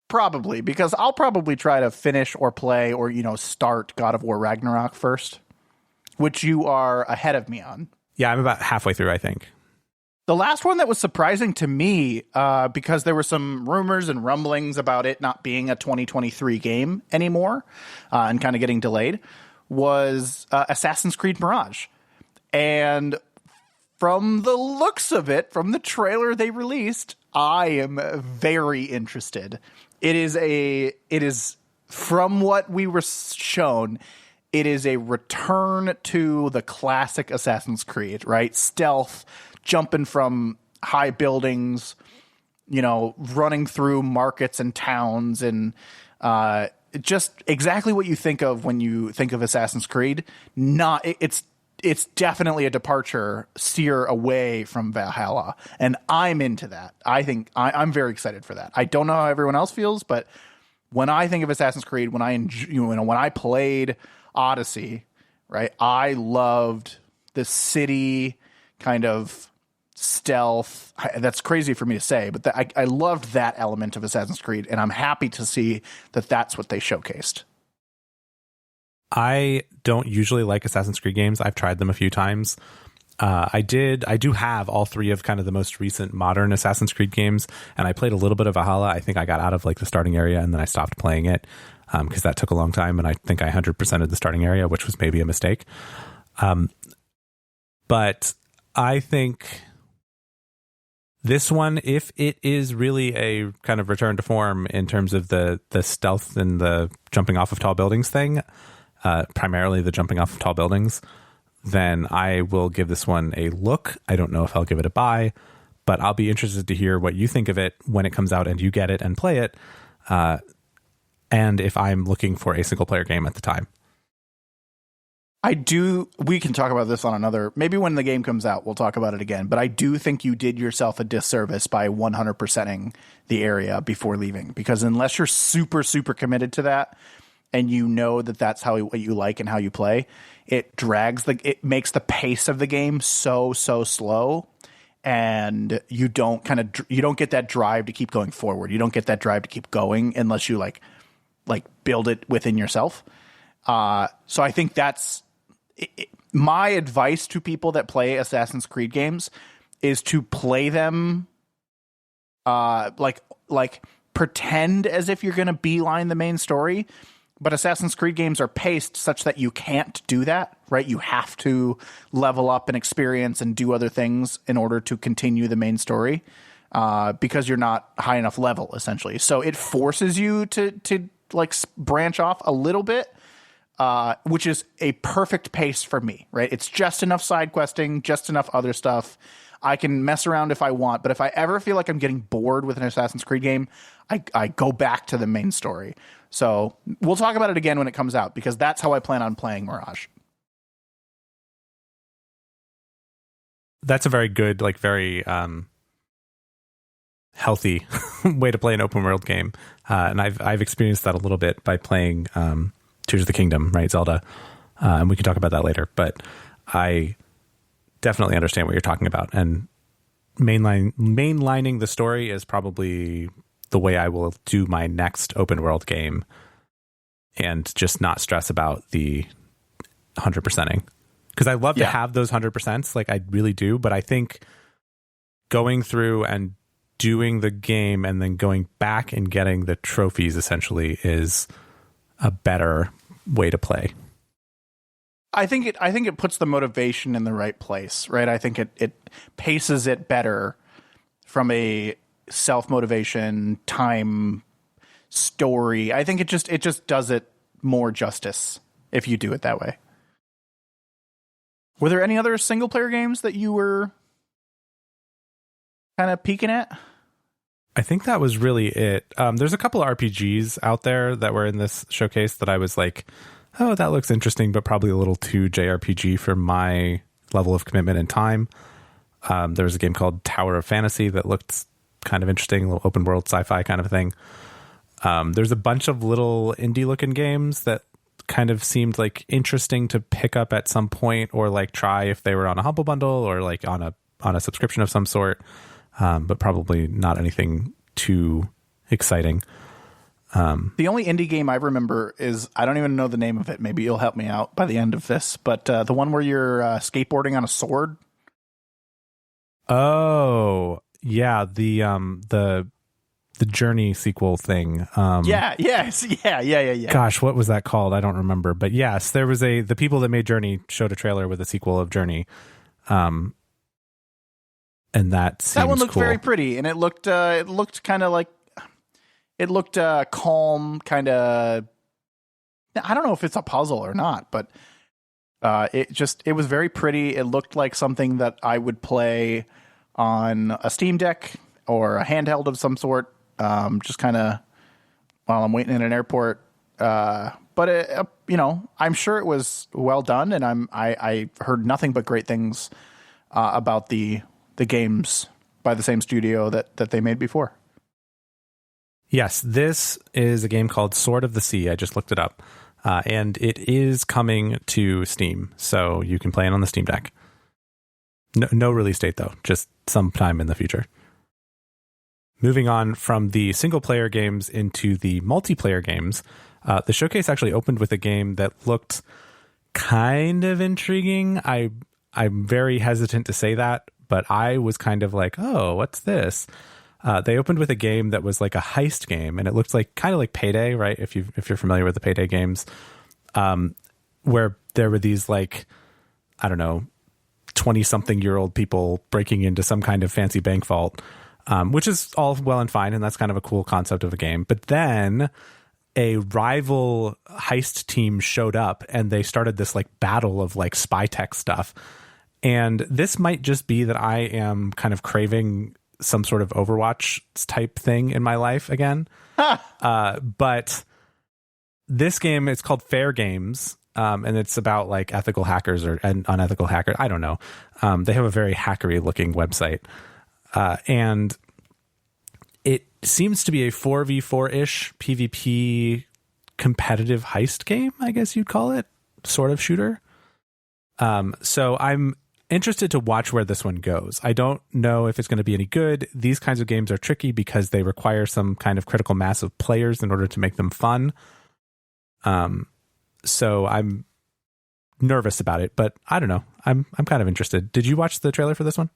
Probably, because I'll probably try to finish or play or, start God of War Ragnarok first, which you are ahead of me on. Yeah, I'm about halfway through, I think. The last one that was surprising to me, because there were some rumors and rumblings about it not being a 2023 game anymore and kind of getting delayed, was Assassin's Creed Mirage. And from the looks of it, from the trailer they released, I am very interested. It is from what we were shown, it is a return to the classic Assassin's Creed, right? Stealth, jumping from high buildings, running through markets and towns, and just exactly what you think of when you think of Assassin's Creed. It's definitely a departure, steer away from Valhalla, and I'm into that. I think I'm very excited for that. I don't know how everyone else feels, but when I think of Assassin's Creed, when I played Odyssey, right, I loved the city kind of stealth. That's crazy for me to say, but I loved that element of Assassin's Creed, and I'm happy to see that that's what they showcased. I don't usually like Assassin's Creed games. I've tried them a few times. I do have all three of kind of the most recent modern Assassin's Creed games, and I played a little bit of Valhalla. I think I got out of the starting area and then I stopped playing it because that took a long time, and I think I 100%ed the starting area, which was maybe a mistake. But I think this one, if it is really a kind of return to form in terms of the stealth and the jumping off of tall buildings thing, primarily the jumping off of tall buildings, then I will give this one a look. I don't know if I'll give it a buy, but I'll be interested to hear what you think of it when it comes out and you get it and play it, and if I'm looking for a single player game at the time. We can talk about this on another, maybe when the game comes out, we'll talk about it again, but I do think you did yourself a disservice by 100%ing the area before leaving, because unless you're super, super committed to that, and that's what you like and how you play, it makes the pace of the game so slow, and you don't get that drive to keep going forward. You don't get that drive to keep going unless you like build it within yourself. So I think that's my advice to people that play Assassin's Creed games is to play them like pretend as if you're going to beeline the main story. But Assassin's Creed games are paced such that you can't do that, right? You have to level up and experience and do other things in order to continue the main story because you're not high enough level, essentially. So it forces you to branch off a little bit, which is a perfect pace for me, right? It's just enough side questing, just enough other stuff. I can mess around if I want, but if I ever feel like I'm getting bored with an Assassin's Creed game, I go back to the main story. So we'll talk about it again when it comes out, because that's how I plan on playing Mirage. That's a very good, very healthy way to play an open world game. And I've experienced that a little bit by playing Tears of the Kingdom, right, Zelda. And we can talk about that later. But I definitely understand what you're talking about. And mainlining the story is probably the way I will do my next open world game, and just not stress about the 100%ing. Because I love to have those 100%s, I really do. But I think going through and doing the game and then going back and getting the trophies essentially is a better way to play. I think it puts the motivation in the right place, right? I think it paces it better from a self-motivation, time, story. I think it just does it more justice if you do it that way. Were there any other single player games that you were kind of peeking at? I think that was really it. There's a couple of RPGs out there that were in this showcase that I was like, oh, that looks interesting, but probably a little too JRPG for my level of commitment and time. There was a game called Tower of Fantasy that looked kind of interesting, a little open world sci-fi kind of thing. There's a bunch of little indie looking games that kind of seemed like interesting to pick up at some point, or like try if they were on a Humble Bundle or like on a subscription of some sort. But probably not anything too exciting. The only indie game I remember is, I don't even know the name of it. Maybe you'll help me out by the end of this. But the one where you're skateboarding on a sword. Oh, yeah, the Journey sequel thing. Yeah. Gosh, what was that called? I don't remember. But yes, there was the people that made Journey showed a trailer with a sequel of Journey. And that one looked cool. very pretty, and it looked kind of like, it looked calm, kind of. I don't know if it's a puzzle or not, but it was very pretty. It looked like something that I would play on a Steam Deck or a handheld of some sort, just kind of while I'm waiting in an airport. But I'm sure it was well done, and I heard nothing but great things about the games by the same studio that they made before. Yes, this is a game called Sword of the Sea. I just looked it up. And it is coming to Steam, so you can play it on the Steam Deck. No release date, though, just sometime in the future. Moving on from the single-player games into the multiplayer games, the showcase actually opened with a game that looked kind of intriguing. I'm very hesitant to say that, but I was kind of like, oh, what's this? They opened with a game that was like a heist game, and it looked like kind of like Payday, right? If you're familiar with the Payday games, where there were these like, I don't know, 20-something-year-old people breaking into some kind of fancy bank vault, which is all well and fine, and that's kind of a cool concept of a game. But then a rival heist team showed up, and they started this like battle of like spy tech stuff. And this might just be that I am kind of craving some sort of Overwatch type thing in my life again. But this game, it's called Fairgames, and it's about like ethical hackers and unethical hackers. I don't know. They have a very hackery looking website. And it seems to be a 4v4-ish PvP competitive heist game, I guess you'd call it, sort of shooter. So I'm interested to watch where this one goes. I don't know if it's going to be any good. These kinds of games are tricky because they require some kind of critical mass of players in order to make them fun. So I'm nervous about it, but I don't know. I'm kind of interested. Did you watch the trailer for this one?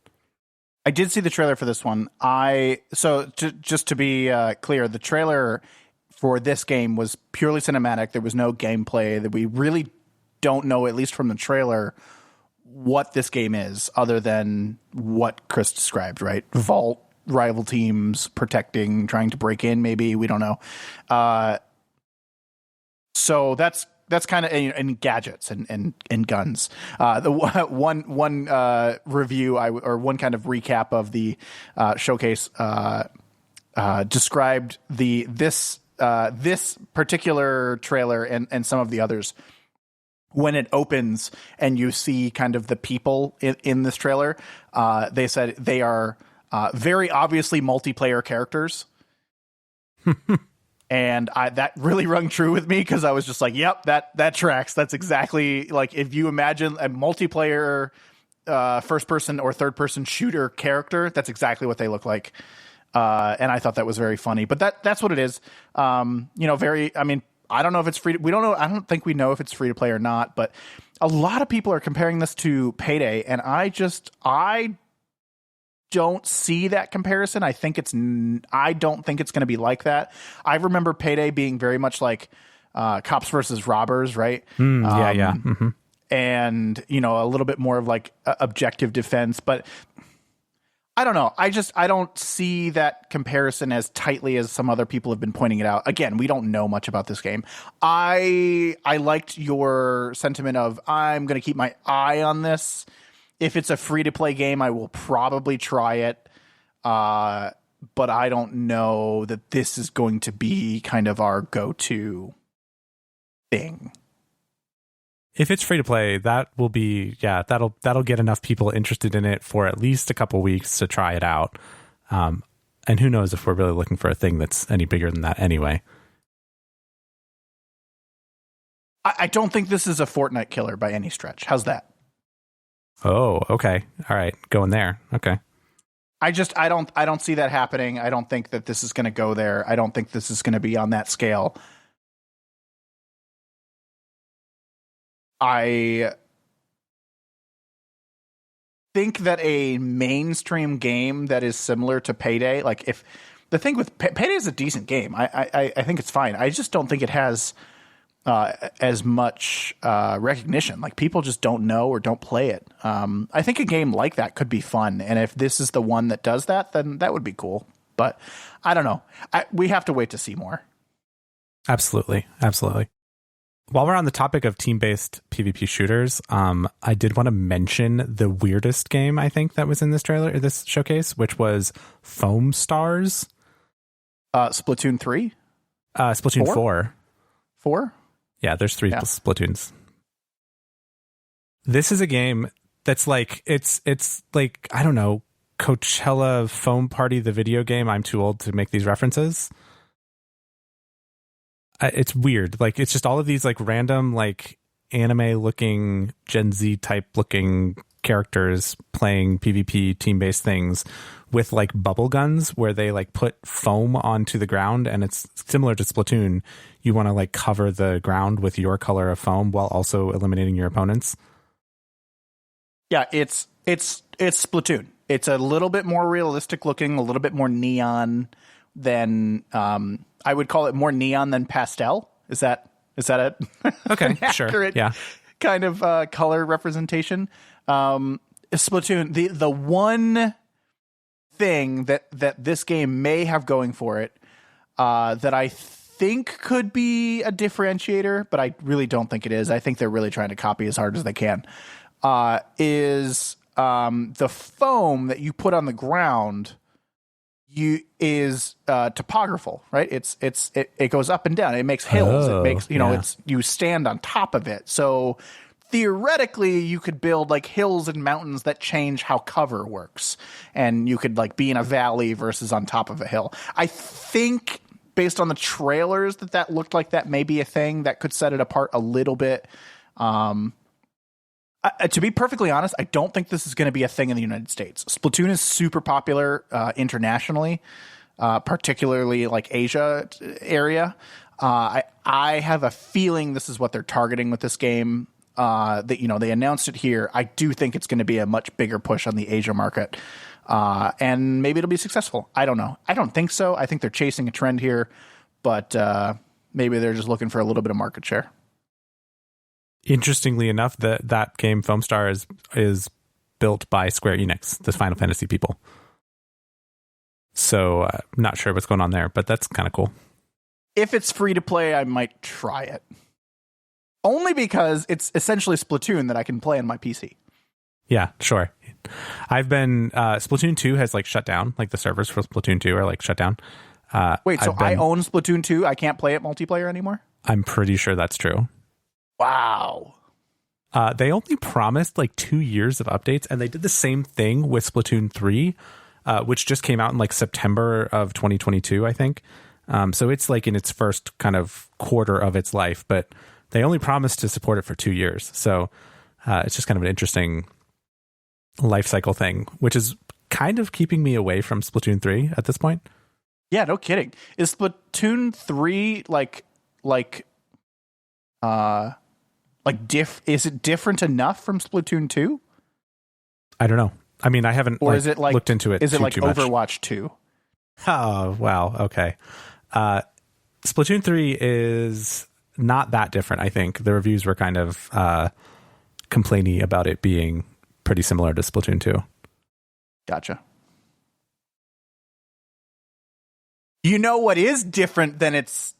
I did see the trailer for this one. Just to be clear, the trailer for this game was purely cinematic. There was no gameplay. That we really don't know, at least from the trailer, what this game is, other than what Chris described, right? Vault, rival teams, protecting, trying to break in, maybe. We don't know. So that's kind of and gadgets and guns. The one review or one kind of recap of the showcase described this particular trailer and some of the others. When it opens and you see kind of the people in this trailer, they said they are very obviously multiplayer characters. And that really rung true with me, because I was just like, yep, that tracks. That's exactly like, if you imagine a multiplayer first person or third person shooter character, that's exactly what they look like. And I thought that was very funny, but that's what it is. I don't know if it's free. We don't know. I don't think we know if it's free to play or not, but a lot of people are comparing this to Payday, and I don't see that comparison. I don't think it's going to be like that. I remember Payday being very much like cops versus robbers, right? Yeah. Mm-hmm. And a little bit more of like objective defense, but I don't know. I don't see that comparison as tightly as some other people have been pointing it out. Again, we don't know much about this game. I liked your sentiment of I'm going to keep my eye on this. If it's a free-to-play game, I will probably try it. But I don't know that this is going to be kind of our go-to thing. If it's free to play, that will be, that'll get enough people interested in it for at least a couple weeks to try it out. And who knows if we're really looking for a thing that's any bigger than that anyway. I don't think this is a Fortnite killer by any stretch. How's that? Oh, okay. All right. Going there. Okay. I don't see that happening. I don't think that this is going to go there. I don't think this is going to be on that scale. I think that a mainstream game that is similar to Payday, like if the thing with Payday is a decent game, I think it's fine. I just don't think it has as much recognition. Like people just don't know or don't play it. I think a game like that could be fun, and if this is the one that does that, then that would be cool. But I don't know. We have to wait to see more. Absolutely. While we're on the topic of team-based PvP shooters, I did want to mention the weirdest game I think that was in this trailer, or this showcase, which was Foam Stars. Splatoon 3? Splatoon 4. 4? Yeah, there's 3 Splatoons. This is a game that's like it's like, I don't know, Coachella Foam Party, the video game. I'm too old to make these references. It's weird. Like it's just all of these like random like anime looking Gen Z type looking characters playing PvP team based things with like bubble guns where they like put foam onto the ground, and it's similar to Splatoon. You want to like cover the ground with your color of foam while also eliminating your opponents. Yeah, it's Splatoon. It's a little bit more realistic looking, a little bit more neon than I would call it more neon than pastel. Is that it? Okay, sure. Yeah. Kind of color representation. Splatoon, the one thing that this game may have going for it that I think could be a differentiator, but I really don't think it is. I think they're really trying to copy as hard as they can. Is the foam that you put on the ground is topographical, right? It goes up and down. It makes hills. It makes it's you stand on top of it. So theoretically, you could build like hills and mountains that change how cover works, and you could like be in a valley versus on top of a hill. I think based on the trailers that looked like that may be a thing that could set it apart a little bit. To be perfectly honest, I don't think this is going to be a thing in the United States. Splatoon is super popular internationally, particularly like Asia area. I have a feeling this is what they're targeting with this game. That they announced it here. I do think it's going to be a much bigger push on the Asia market, and maybe it'll be successful. I don't know. I don't think so. I think they're chasing a trend here, but maybe they're just looking for a little bit of market share. Interestingly enough, that game Foam Star is built by Square Enix, the Final Fantasy people. So not sure what's going on there, but that's kind of cool. If it's free to play, I might try it. Only because it's essentially Splatoon that I can play on my PC. Yeah, sure. I've been Splatoon 2 has like shut down, like the servers for Splatoon 2 are like shut down. Wait, so I own Splatoon 2? I can't play it multiplayer anymore? I'm pretty sure that's true. Wow. They only promised like 2 years of updates, and they did the same thing with Splatoon 3, which just came out in like September of 2022, I think. So it's like in its first kind of quarter of its life, but they only promised to support it for 2 years. So it's just kind of an interesting life cycle thing, which is kind of keeping me away from Splatoon 3 at this point. Yeah, no kidding. Is Splatoon 3 is it different enough from Splatoon 2? I don't know. I mean, I haven't is it looked into it. Is it like too much. Overwatch 2? Oh, wow. Okay. Splatoon 3 is not that different, I think. The reviews were kind of complaining about it being pretty similar to Splatoon 2. Gotcha. You know what is different than its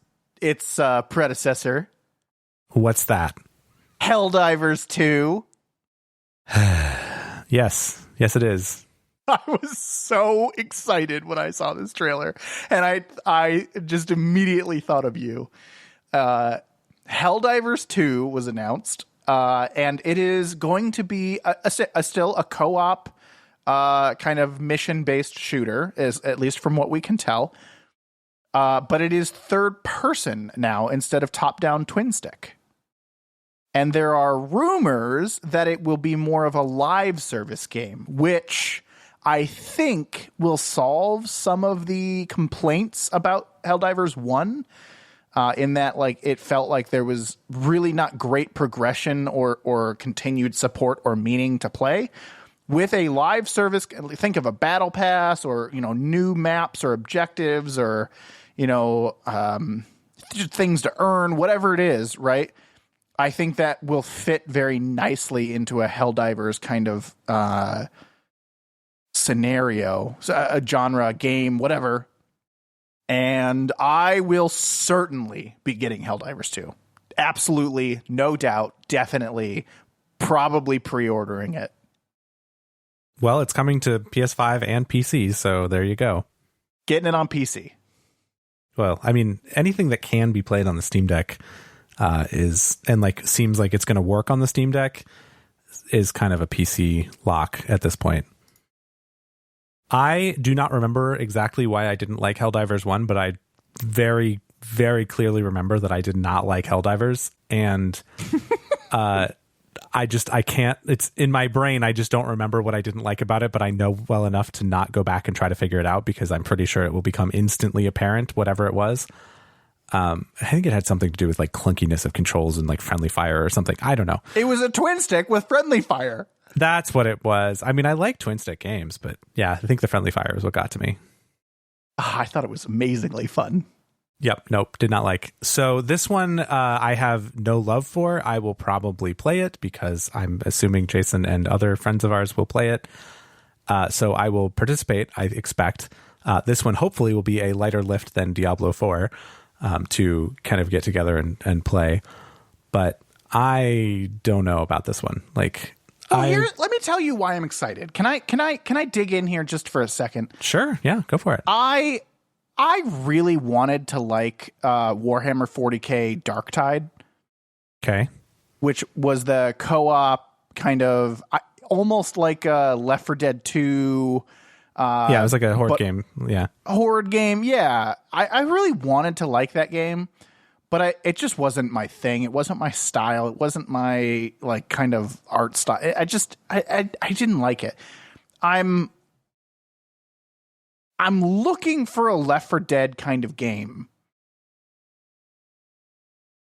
predecessor? What's that? Helldivers 2. Yes, it is. I was so excited when I saw this trailer, and I just immediately thought of you. Helldivers 2 was announced, and it is going to be still a co-op kind of mission-based shooter, at least from what we can tell. But it is third person now instead of top-down twin stick. And there are rumors that it will be more of a live service game, which I think will solve some of the complaints about Helldivers 1, in that like it felt like there was really not great progression or continued support or meaning to play. With a live service, think of a battle pass or, new maps or objectives or, things to earn, whatever it is, right? I think that will fit very nicely into a Helldivers kind of scenario, a genre, game, whatever. And I will certainly be getting Helldivers 2. Absolutely, no doubt, definitely, probably pre-ordering it. Well, it's coming to PS5 and PC, so there you go. Getting it on PC. Well, I mean, anything that can be played on the Steam Deck seems like it's going to work on the Steam Deck is kind of a PC lock at this point. I do not remember exactly why I didn't like Helldivers 1, but I very, very clearly remember that I did not like Helldivers. And I can't, it's in my brain. I just don't remember what I didn't like about it, but I know well enough to not go back and try to figure it out because I'm pretty sure it will become instantly apparent, whatever it was. I think it had something to do with like clunkiness of controls and like friendly fire or something. I don't know. It was a twin stick with friendly fire. That's what it was. I mean, I like twin stick games, but yeah, I think the friendly fire is what got to me. I thought it was amazingly fun. Yep. Nope. Did not like. So this one, I have no love for. I will probably play it because I'm assuming Jason and other friends of ours will play it. So I will participate. I expect this one hopefully will be a lighter lift than Diablo 4 to kind of get together and play. But I don't know about this one. Like, let me tell you why I'm excited. Can I dig in here just for a second? Sure. Yeah, go for it. I really wanted to like Warhammer 40K Darktide. Okay. Which was the co-op kind of almost like a Left 4 Dead 2. Yeah, it was like a horde game. Yeah. A horde game. Yeah. I really wanted to like that game, but it just wasn't my thing. It wasn't my style. It wasn't my like kind of art style. I didn't like it. I'm looking for a Left 4 Dead kind of game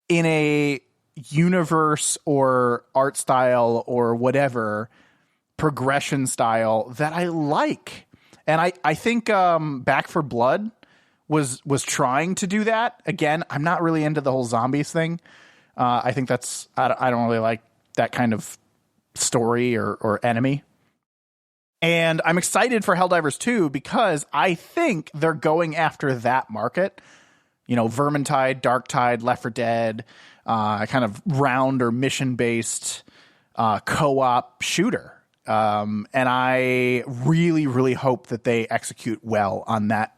in a universe or art style or whatever progression style that I like. And I think Back 4 Blood was trying to do that. Again, I'm not really into the whole zombies thing. I think I don't really like that kind of story or enemy. And I'm excited for Helldivers 2 because I think they're going after that market. Vermintide, Darktide, Left 4 Dead, kind of round or mission-based co-op shooter. And I really, really hope that they execute well on that.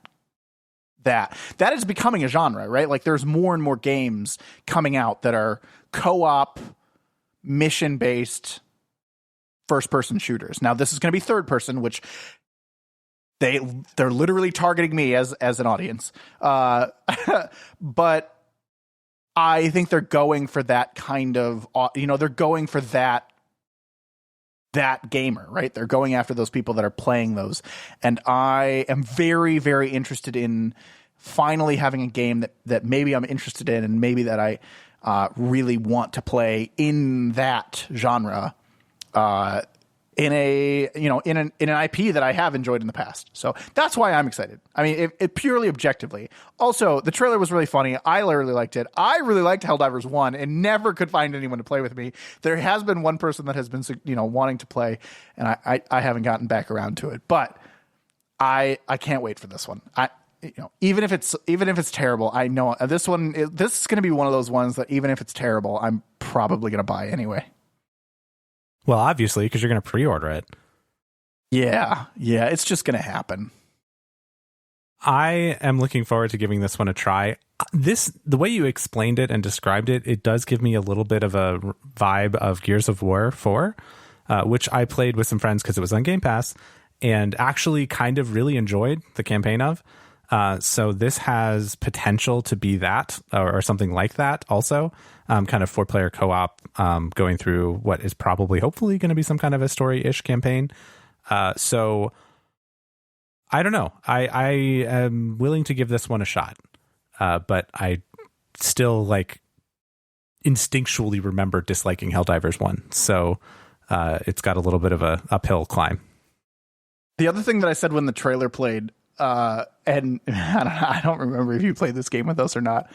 That is becoming a genre, right? Like there's more and more games coming out that are co-op, mission-based, first-person shooters. Now, this is going to be third-person, which they're literally targeting me as an audience. But I think they're going for that kind of, they're going for that gamer, right? They're going after those people that are playing those. And I am very, very interested in finally having a game that maybe I'm interested in and maybe that I really want to play in that genre. In an IP that I have enjoyed in the past. So that's why I'm excited. I mean, it purely objectively. Also, the trailer was really funny. I really liked it. I really liked Helldivers 1 and never could find anyone to play with me. There has been one person that has been, wanting to play, and I haven't gotten back around to it. But I can't wait for this one. even if it's terrible, I know this is going to be one of those ones that even if it's terrible, I'm probably going to buy anyway. Well, obviously, because you're going to pre-order it. Yeah, it's just going to happen. I am looking forward to giving this one a try. The way you explained it and described it, it does give me a little bit of a vibe of Gears of War 4, which I played with some friends because it was on Game Pass, and actually kind of really enjoyed the campaign of. So this has potential to be that or something like that also. Kind of 4-player co-op, going through what is probably, hopefully, going to be some kind of a story-ish campaign. So I don't know. I am willing to give this one a shot, but I still instinctually remember disliking Helldivers 1. So it's got a little bit of a uphill climb. The other thing that I said when the trailer played, and I don't remember if you played this game with us or not,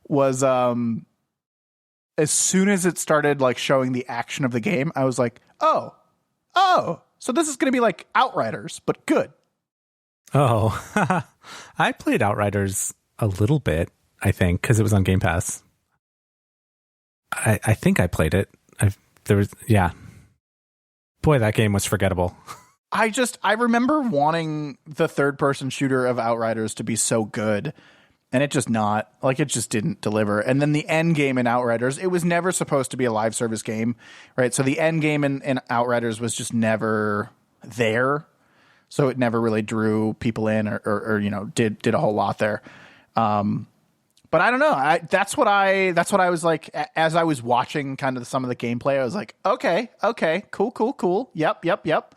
was as soon as it started showing the action of the game, I was like, oh, so this is going to be like Outriders, but good. Oh, I played Outriders a little bit, I think, because it was on Game Pass. I think I played it. Boy, that game was forgettable. I remember wanting the third-person shooter of Outriders to be so good, and it just didn't deliver. And then the end game in Outriders, it was never supposed to be a live service game, right? So the end game in Outriders was just never there. So it never really drew people in or did a whole lot there. But I don't know. That's what I was like as I was watching kind of some of the gameplay. I was like, okay, cool. Yep.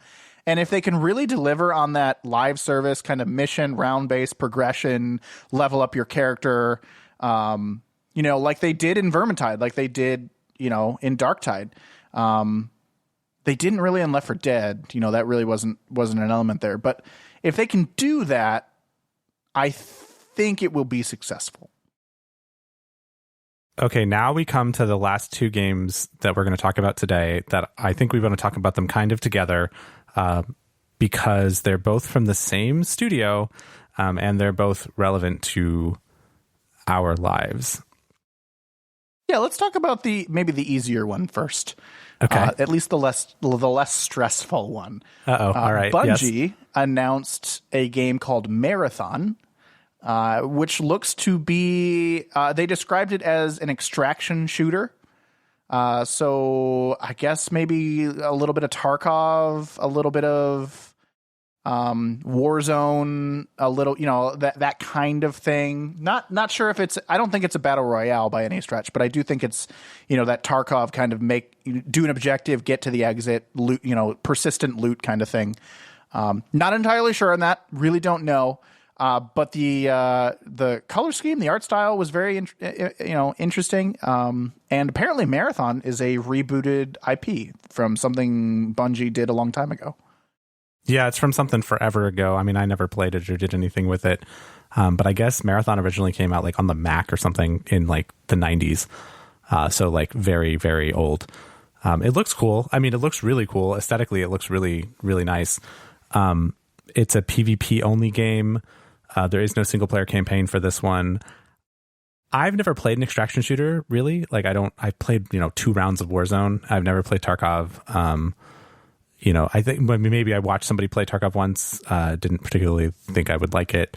And if they can really deliver on that live service kind of mission, round-based progression, level up your character, like they did in Vermintide, like they did, in Darktide. They didn't really in Left 4 Dead. That really wasn't an element there. But if they can do that, I think it will be successful. Okay, now we come to the last two games that we're going to talk about today that I think we want to talk about them kind of together. Because they're both from the same studio, and they're both relevant to our lives. Yeah, let's talk about maybe the easier one first. Okay, at least the less stressful one. All right. Bungie announced a game called Marathon, which looks to be. They described it as an extraction shooter. So I guess maybe a little bit of Tarkov, a little bit of Warzone, a little, that kind of thing. Not sure if I don't think it's a battle royale by any stretch, but I do think it's, that Tarkov kind of do an objective, get to the exit, loot, persistent loot kind of thing. Not entirely sure on that. Really don't know. But the color scheme, the art style was very, interesting. And apparently Marathon is a rebooted IP from something Bungie did a long time ago. Yeah, it's from something forever ago. I mean, I never played it or did anything with it. But I guess Marathon originally came out on the Mac or something in the 90s. So very, very old. It looks cool. I mean, it looks really cool. Aesthetically, it looks really, really nice. It's a PvP only game. There is no single player campaign for this one. I've never played an extraction shooter, really. I've played, 2 rounds of Warzone. I've never played Tarkov. I think maybe I watched somebody play Tarkov once. Didn't particularly think I would like it.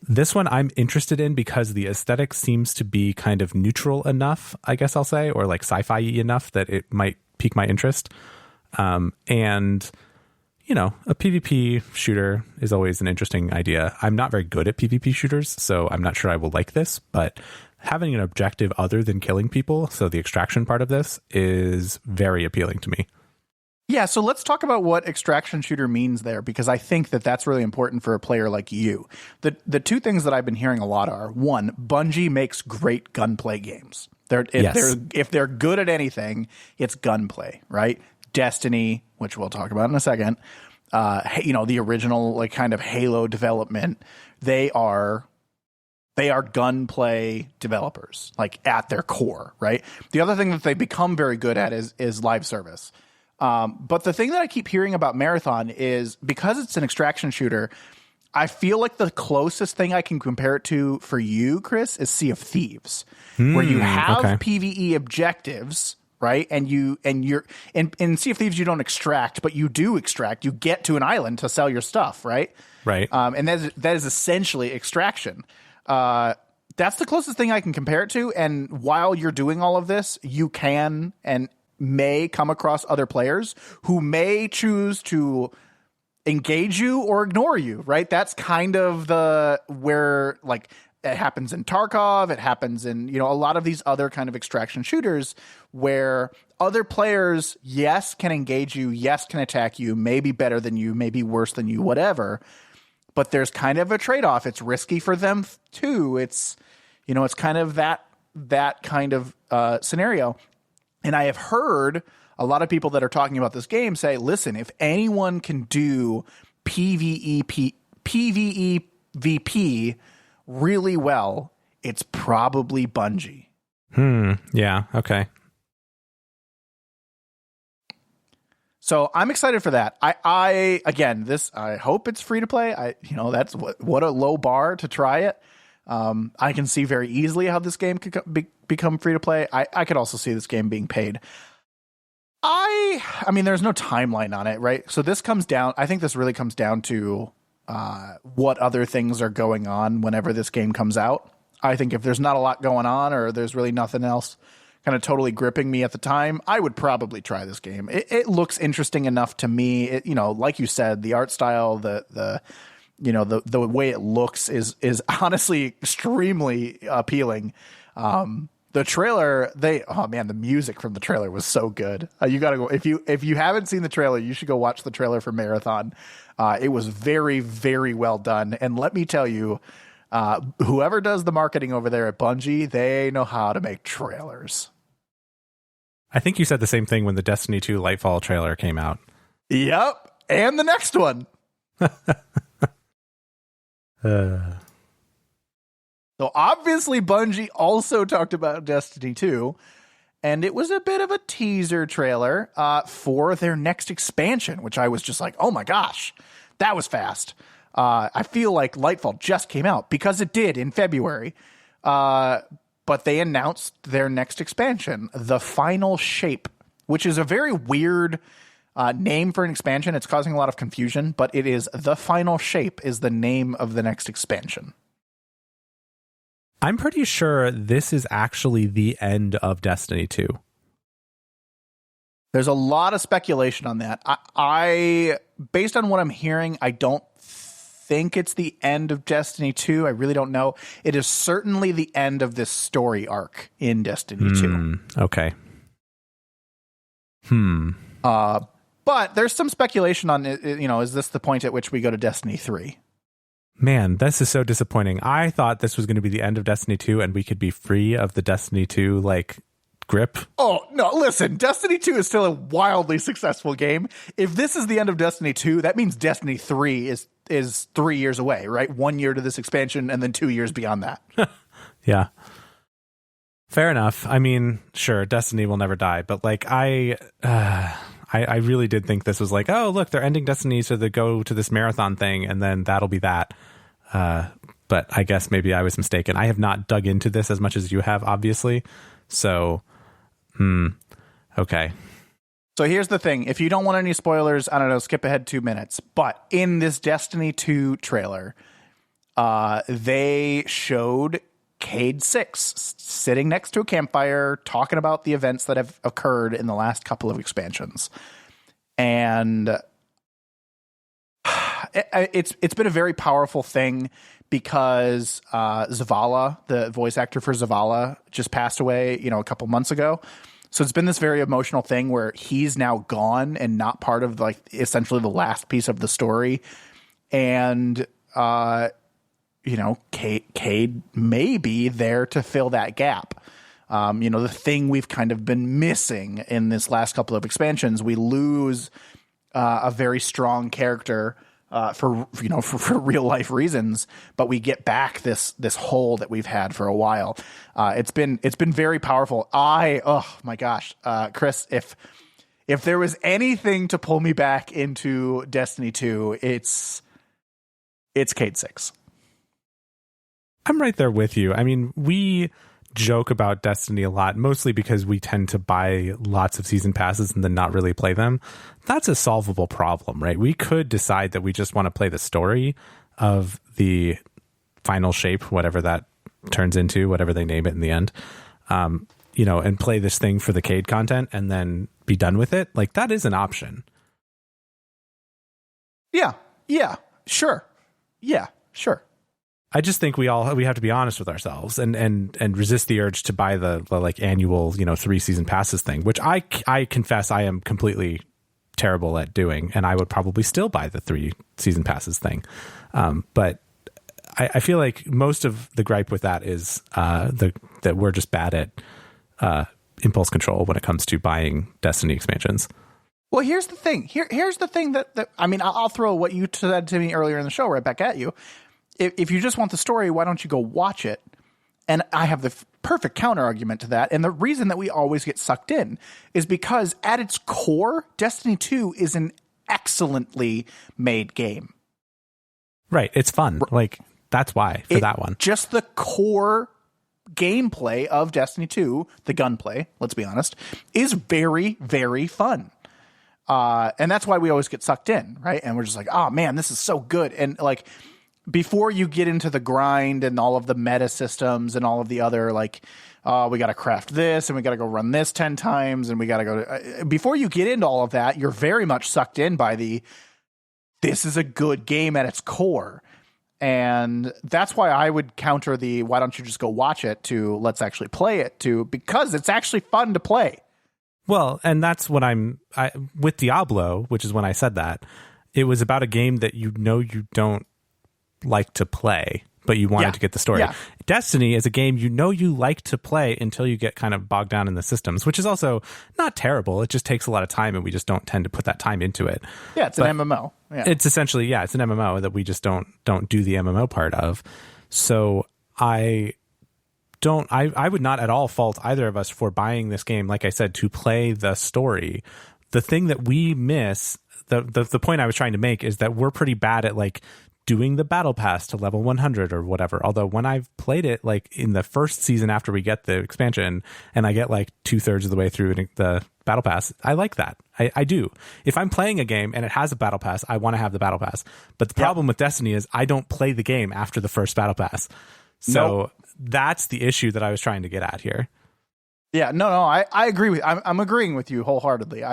This one I'm interested in because the aesthetic seems to be kind of neutral enough, I guess I'll say, or sci-fi enough that it might pique my interest. And a PvP shooter is always an interesting idea. I'm not very good at PvP shooters, so I'm not sure I will like this, but having an objective other than killing people, so the extraction part of this, is very appealing to me. Yeah, so let's talk about what extraction shooter means there, because I think that's really important for a player like you. The two things that I've been hearing a lot are, one, Bungie makes great gunplay games. If they're good at anything, it's gunplay, right? Destiny, which we'll talk about in a second, the original kind of Halo development, they are gunplay developers, at their core, right? The other thing that they become very good at is live service. But the thing that I keep hearing about Marathon is because it's an extraction shooter, I feel like the closest thing I can compare it to for you, Chris, is Sea of Thieves, where you have PvE objectives, right? And you're in Sea of Thieves, you don't extract, but you do extract. You get to an island to sell your stuff, right? Right. And that is essentially extraction. That's the closest thing I can compare it to. And while you're doing all of this, you can and may come across other players who may choose to engage you or ignore you, right? That's kind of where like it happens in Tarkov, it happens in, a lot of these other kind of extraction shooters where other players, yes, can engage you, yes, can attack you, maybe better than you, maybe worse than you, whatever. But there's kind of a trade-off. It's risky for them too. It's, it's kind of that kind of scenario. And I have heard a lot of people that are talking about this game say, listen, if anyone can do PvEVP really well, it's probably Bungie. Yeah. Okay. So I'm excited for that. I hope it's free to play. That's what a low bar to try it. I can see very easily how this game could become free to play. I could also see this game being paid. I mean, there's no timeline on it, right? So I think this really comes down to what other things are going on whenever this game comes out. I think if there's not a lot going on or there's really nothing else kind of totally gripping me at the time, I would probably try this game. It looks interesting enough to me. Like you said, the art style, the way it looks is honestly extremely appealing. The trailer, the music from the trailer was so good. You got to go if you haven't seen the trailer, you should go watch the trailer for Marathon. It was very, very well done. And let me tell you, whoever does the marketing over there at Bungie, they know how to make trailers. I think you said the same thing when the Destiny 2 Lightfall trailer came out. Yep. And the next one. So obviously Bungie also talked about Destiny 2, and it was a bit of a teaser trailer for their next expansion, which I was just like, oh my gosh, that was fast. I feel like Lightfall just came out because it did in February. But they announced their next expansion, The Final Shape, which is a very weird name for an expansion. It's causing a lot of confusion, but it is The Final Shape is the name of the next expansion. I'm pretty sure this is actually the end of Destiny 2. There's a lot of speculation on that. I based on what I'm hearing, I don't think it's the end of Destiny 2. I really don't know. It is certainly the end of this story arc in Destiny 2. Okay. But there's some speculation on, is this the point at which we go to Destiny 3? Man, this is so disappointing. I thought this was going to be the end of Destiny 2 and we could be free of the Destiny 2, grip. Oh, no, listen. Destiny 2 is still a wildly successful game. If this is the end of Destiny 2, that means Destiny 3 is 3 years away, right? 1 year to this expansion and then 2 years beyond that. Yeah. Fair enough. I mean, sure, Destiny will never die, but I really did think this was oh, look, they're ending Destiny so they go to this marathon thing and then that'll be that. But I guess maybe I was mistaken. I have not dug into this as much as you have, obviously. So, okay. So here's the thing. If you don't want any spoilers, I don't know, skip ahead 2 minutes. But in this Destiny 2 trailer, they showed Cade 6 sitting next to a campfire talking about the events that have occurred in the last couple of expansions. And it's been a very powerful thing because Zavala, the voice actor for Zavala, just passed away, a couple months ago. So it's been this very emotional thing where he's now gone and not part of essentially the last piece of the story. And Cade may be there to fill that gap. The thing we've kind of been missing in this last couple of expansions, we lose a very strong character for real life reasons, but we get back this hole that we've had for a while. It's been very powerful. Oh my gosh, Chris, if there was anything to pull me back into Destiny 2, it's it's Cade 6. I'm right there with you. I mean, we joke about Destiny a lot, mostly because we tend to buy lots of season passes and then not really play them. That's a solvable problem, right? We could decide that we just want to play the story of the final shape, whatever that turns into, whatever they name it in the end, and play this thing for the Cade content and then be done with it. Like, that is an option. Yeah, sure. Yeah, sure. I just think we have to be honest with ourselves and resist the urge to buy the like annual 3 season passes thing, which I confess I am completely terrible at doing, and I would probably still buy the 3 season passes thing. But I feel like most of the gripe with that is that we're just bad at impulse control when it comes to buying Destiny expansions. Well, here's the thing. Here's the thing that I mean, I'll throw what you said to me earlier in the show right back at you. If you just want the story, why don't you go watch it? And I have the perfect counter argument to that. And the reason that we always get sucked in is because at its core, Destiny 2 is an excellently made game. Right. It's fun. Like, that's why for that one. Just the core gameplay of Destiny 2, the gunplay, let's be honest, is very, very fun. And that's why we always get sucked in, right? And we're just like, oh man, this is so good. And like, before you get into the grind and all of the meta systems and all of the other, like, we got to craft this and we got to go run this 10 times and we got to go before you get into all of that, you're very much sucked in by this is a good game at its core. And that's why I would counter why don't you just go watch it to let's actually play it because it's actually fun to play. Well, and that's what with Diablo, which is when I said that, it was about a game that you don't like to play, but you wanted to get the story. Yeah. Destiny is a game you like to play until you get kind of bogged down in the systems, which is also not terrible. It just takes a lot of time, and we just don't tend to put that time into it. Yeah, it's an MMO. Yeah. It's essentially, it's an MMO that we just don't do the MMO part of. So I would not at all fault either of us for buying this game, like I said, to play the story. The thing that we miss, the point I was trying to make is that we're pretty bad at like doing the battle pass to level 100 or whatever. Although when I've played it like in the first season after we get the expansion and I get like 2/3 of the way through the battle pass, I like that. I do. If I'm playing a game and it has a battle pass, I want to have the battle pass. But the problem with Destiny is I don't play the game after the first battle pass. So that's the issue that I was trying to get at here. Yeah, no, I agree I'm agreeing with you wholeheartedly.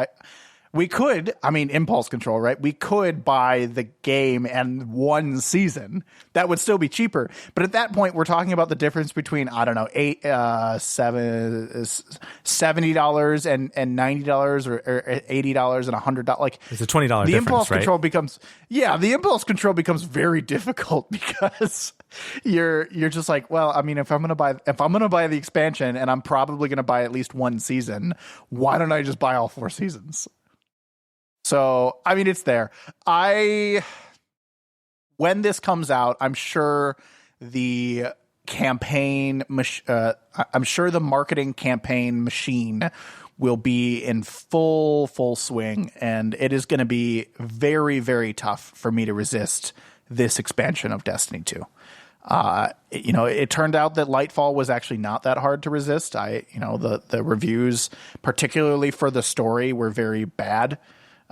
We could, impulse control, right? We could buy the game and 1 season. That would still be cheaper. But at that point, we're talking about the difference between, I don't know, $70 and $90 or $80 and $100. Like, it's a $20 difference, the impulse right? control becomes, the impulse control becomes very difficult because you're just like, well, if I'm gonna buy the expansion and I'm probably gonna buy at least 1 season, why don't I just buy all 4 seasons? So, it's there. When this comes out, I'm sure the campaign, I'm sure the marketing campaign machine will be in full swing, and it is going to be very, very tough for me to resist this expansion of Destiny 2. It turned out that Lightfall was actually not that hard to resist. The reviews, particularly for the story, were very bad.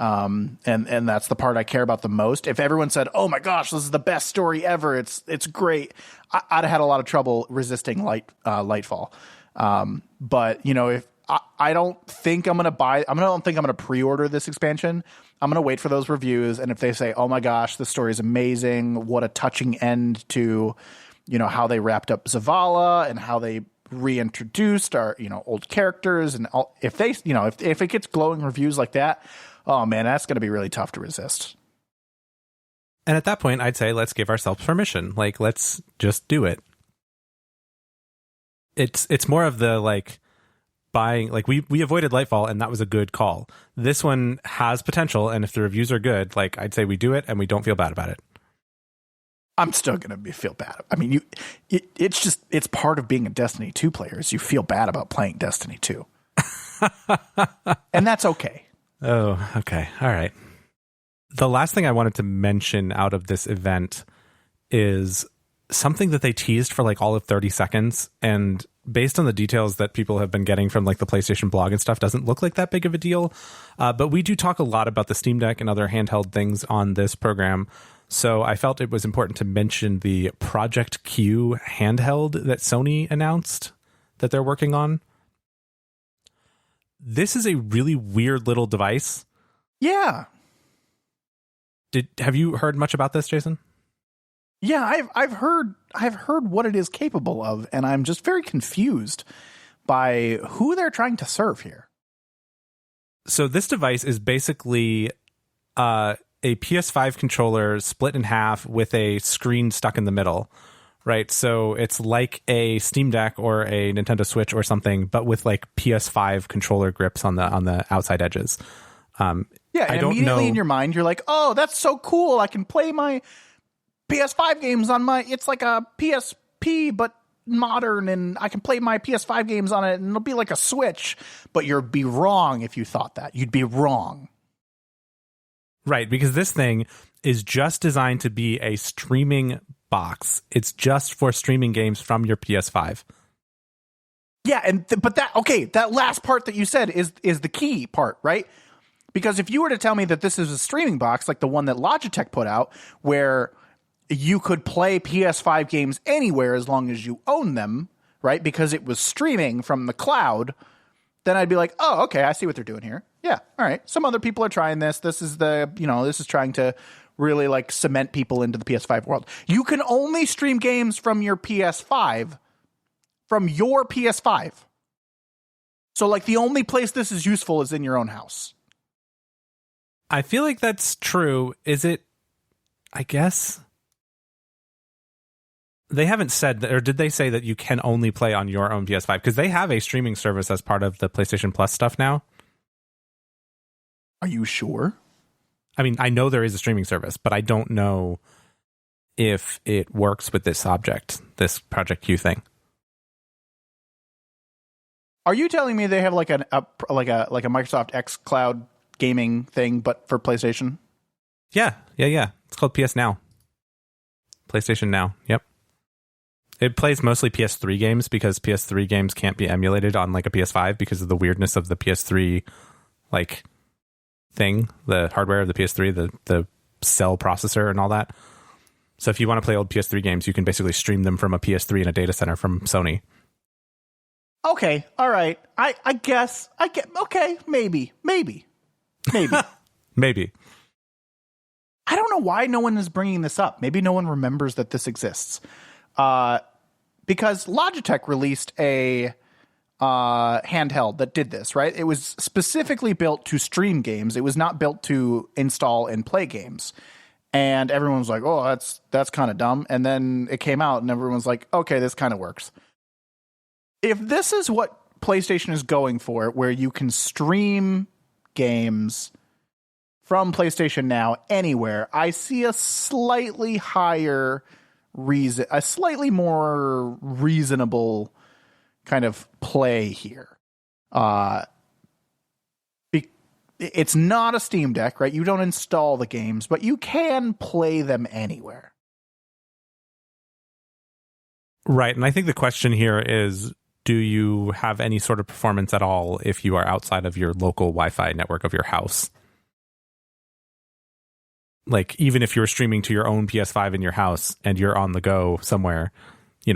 And that's the part I care about the most. If everyone said, "Oh my gosh, this is the best story ever. It's great," I'd have had a lot of trouble resisting Lightfall. But if I don't think I'm going to pre-order this expansion. I'm going to wait for those reviews. And if they say, "Oh my gosh, this story is amazing. What a touching end to, how they wrapped up Zavala and how they reintroduced our, old characters." And if they, if it gets glowing reviews like that, oh man, that's going to be really tough to resist. And at that point, I'd say, let's give ourselves permission. Like, let's just do it. It's more of the like buying, like we avoided Lightfall and that was a good call. This one has potential. And if the reviews are good, like I'd say we do it and we don't feel bad about it. I'm still going to feel bad. It's part of being a Destiny 2 player is you feel bad about playing Destiny 2. And that's okay. Oh, okay. All right. The last thing I wanted to mention out of this event is something that they teased for like all of 30 seconds. And based on the details that people have been getting from like the PlayStation blog and stuff, doesn't look like that big of a deal. But we do talk a lot about the Steam Deck and other handheld things on this program. So I felt it was important to mention the Project Q handheld that Sony announced that they're working on. This is a really weird little device. Yeah. Have you heard much about this, Jason? Yeah, I've heard what it is capable of, and I'm just very confused by who they're trying to serve here. So this device is basically a PS5 controller split in half with a screen stuck in the middle, right? So it's like a Steam Deck or a Nintendo Switch or something, but with like PS5 controller grips on the outside edges. Yeah, and immediately in your mind, you're like, oh, that's so cool. I can play my PS5 games on it's like a PSP, but modern, and I can play my PS5 games on it, and it'll be like a Switch. But you'd be wrong if you thought that. You'd be wrong. Right, because this thing is just designed to be a streaming box. It's just for streaming games from your PS5. Yeah, but that last part that you said is the key part, right? Because if you were to tell me that this is a streaming box, like the one that Logitech put out, where you could play PS5 games anywhere as long as you own them, right? Because it was streaming from the cloud, then I'd be like, oh, okay, I see what they're doing here. Yeah, all right. Some other people are trying this. This is this is trying to really like cement people into the PS5 world. You can only stream games from your PS5, So like the only place this is useful is in your own house. I feel like that's true. Is it? I guess. They haven't said that, or did they say that you can only play on your own PS5? Because they have a streaming service as part of the PlayStation Plus stuff now. Are you sure? I mean, I know there is a streaming service, but I don't know if it works with this this Project Q thing. Are you telling me they have like a Microsoft X Cloud gaming thing, but for PlayStation? Yeah. It's called PS Now. PlayStation Now. Yep. It plays mostly PS3 games because PS3 games can't be emulated on like a PS5 because of the weirdness of the PS3 like thing, the hardware of the PS3, the cell processor and all that. So if you want to play old PS3 games, you can basically stream them from a PS3 in a data center from Sony. Okay, all right. I guess okay, maybe. Maybe. I don't know why no one is bringing this up. Maybe no one remembers that this exists. Because Logitech released a handheld that did this, right? It was specifically built to stream games. It was not built to install and play games. And everyone was like, oh, that's kind of dumb. And then it came out and everyone's like, okay, this kind of works. If this is what PlayStation is going for, where you can stream games from PlayStation Now anywhere, I see a slightly more reasonable kind of play here. It's not a Steam Deck, right? You don't install the games, but you can play them anywhere. Right, and I think the question here is, do you have any sort of performance at all if you are outside of your local Wi-Fi network of your house? Like, even if you're streaming to your own PS5 in your house and you're on the go somewhere,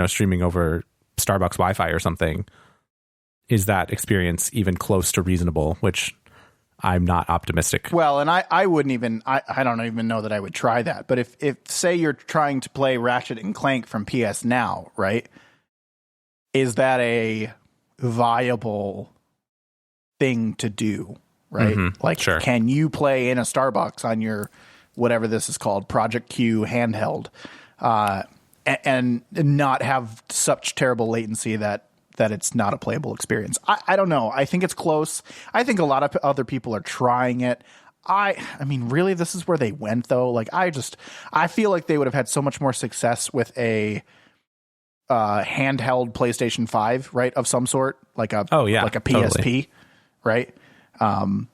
streaming over Starbucks Wi-Fi or something, is that experience even close to reasonable? Which I'm not optimistic. Well, and I wouldn't even, I don't even know that I would try that. But if say you're trying to play Ratchet and Clank from PS Now, right? Is that a viable thing to do, right? Mm-hmm. Like, sure. Can you play in a Starbucks on your, whatever this is called, Project Q handheld, and not have such terrible latency that it's not a playable experience? I don't know. I think it's close. I think a lot of other people are trying it. I mean, really, this is where they went, though. Like, I feel like they would have had so much more success with a handheld PlayStation 5, right, of some sort, like a PSP, totally. Right?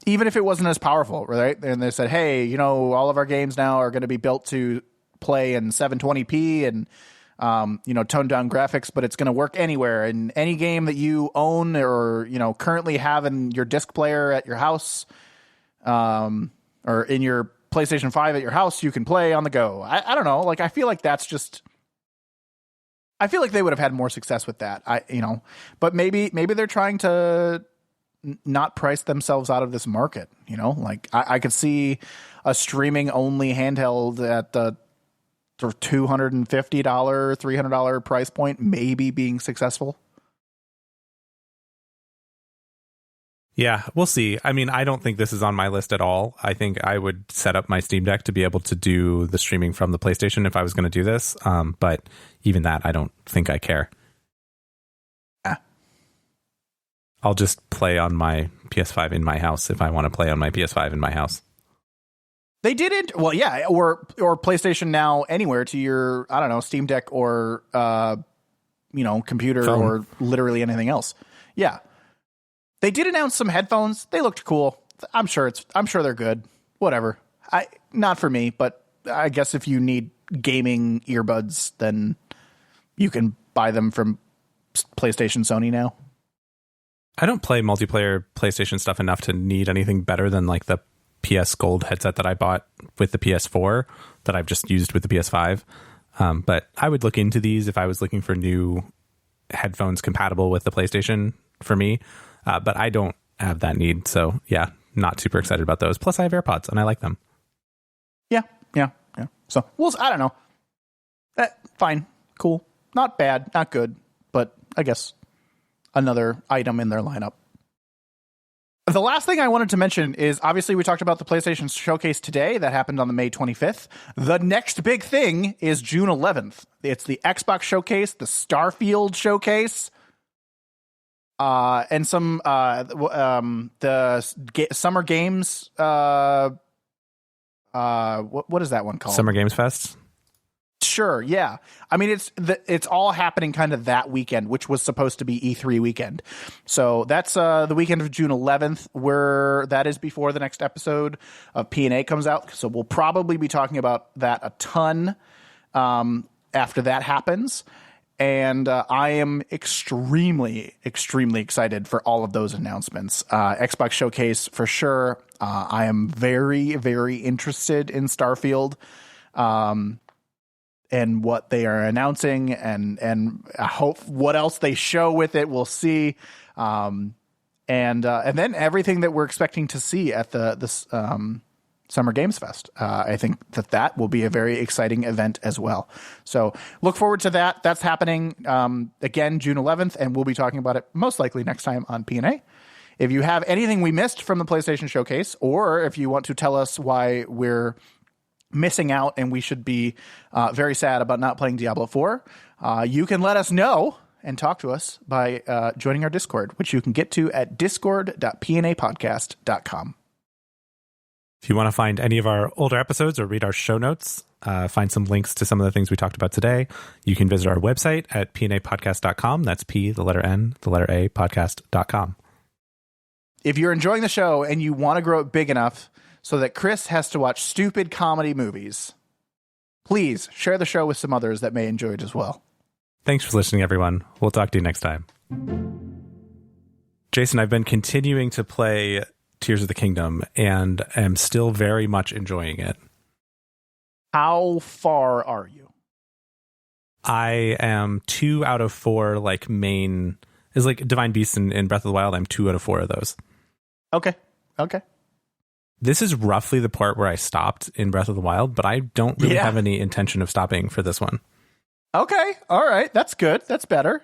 Even if it wasn't as powerful, right? And they said, hey, all of our games now are going to be built to play in 720p and toned down graphics, but it's going to work anywhere in any game that you own or currently have in your disc player at your house, or in your PlayStation 5 at your house. You can play on the go. I don't know. Like, I feel like they would have had more success with that. But maybe they're trying to not price themselves out of this market. Like I could see a streaming only handheld at the $250, $300 price point, maybe being successful. Yeah, we'll see. I mean, I don't think this is on my list at all. I think I would set up my Steam Deck to be able to do the streaming from the PlayStation if I was going to do this. But even that, I don't think I care. I'll just play on my PS5 in my house if I want to play on my PS5 in my house. They didn't. Well, yeah, or PlayStation Now anywhere to your, I don't know, Steam Deck or computer phone, or literally anything else. Yeah. They did announce some headphones. They looked cool. I'm sure they're good. Whatever. Not for me, but I guess if you need gaming earbuds, then you can buy them from PlayStation Sony now. I don't play multiplayer PlayStation stuff enough to need anything better than like the PS Gold headset that I bought with the PS4 that I've just used with the PS5. But I would look into these if I was looking for new headphones compatible with the PlayStation for me. But I don't have that need. So yeah, not super excited about those. Plus I have AirPods and I like them. Yeah. So I don't know. Fine. Cool. Not bad. Not good. But I guess another item in their lineup. The last thing I wanted to mention is, obviously we talked about the PlayStation Showcase today that happened on the May 25th. The next big thing is June 11th. It's the Xbox Showcase, the Starfield Showcase, and some Summer Games. What is that one called? Summer Games Fest. Sure, yeah. I mean, it's all happening kind of that weekend, which was supposed to be E3 weekend. So that's the weekend of June 11th, where that is before the next episode of P&A comes out. So we'll probably be talking about that a ton after that happens. And I am extremely, extremely excited for all of those announcements. Xbox Showcase for sure. I am very, very interested in Starfield. And what they are announcing, and I hope what else they show with it, we'll see. And then everything that we're expecting to see at this Summer Games Fest. I think that will be a very exciting event as well. So look forward to that. That's happening again, June 11th, and we'll be talking about it most likely next time on P&A. If you have anything we missed from the PlayStation Showcase, or if you want to tell us why we're missing out and we should be very sad about not playing Diablo 4, you can let us know and talk to us by joining our Discord, which you can get to at discord.pnapodcast.com. If you want to find any of our older episodes or read our show notes, find some links to some of the things we talked about today, you can visit our website at pnapodcast.com. That's P, the letter N, the letter A, podcast.com. If you're enjoying the show and you want to grow it big enough so that Chris has to watch stupid comedy movies, please share the show with some others that may enjoy it as well. Thanks for listening, everyone. We'll talk to you next time. Jason, I've been continuing to play Tears of the Kingdom and am still very much enjoying it. How far are you? I am 2 out of 4, like main is like Divine Beasts in Breath of the Wild. I'm 2 out of 4 of those. Okay. This is roughly the part where I stopped in Breath of the Wild, but I don't really have any intention of stopping for this one. Okay. All right. That's good. That's better.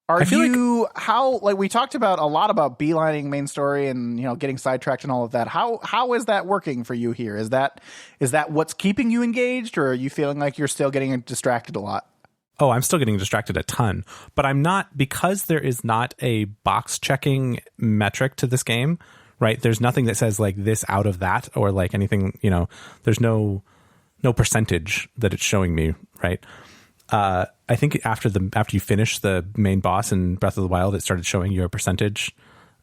We talked about a lot about beelining main story and, getting sidetracked and all of that. How is that working for you here? Is that what's keeping you engaged, or are you feeling like you're still getting distracted a lot? Oh, I'm still getting distracted a ton, but I'm not, because there is not a box checking metric to this game, right? There's nothing that says like this out of that, or like anything, there's no percentage that it's showing me, right? I think after you finish the main boss in Breath of the Wild, it started showing you a percentage.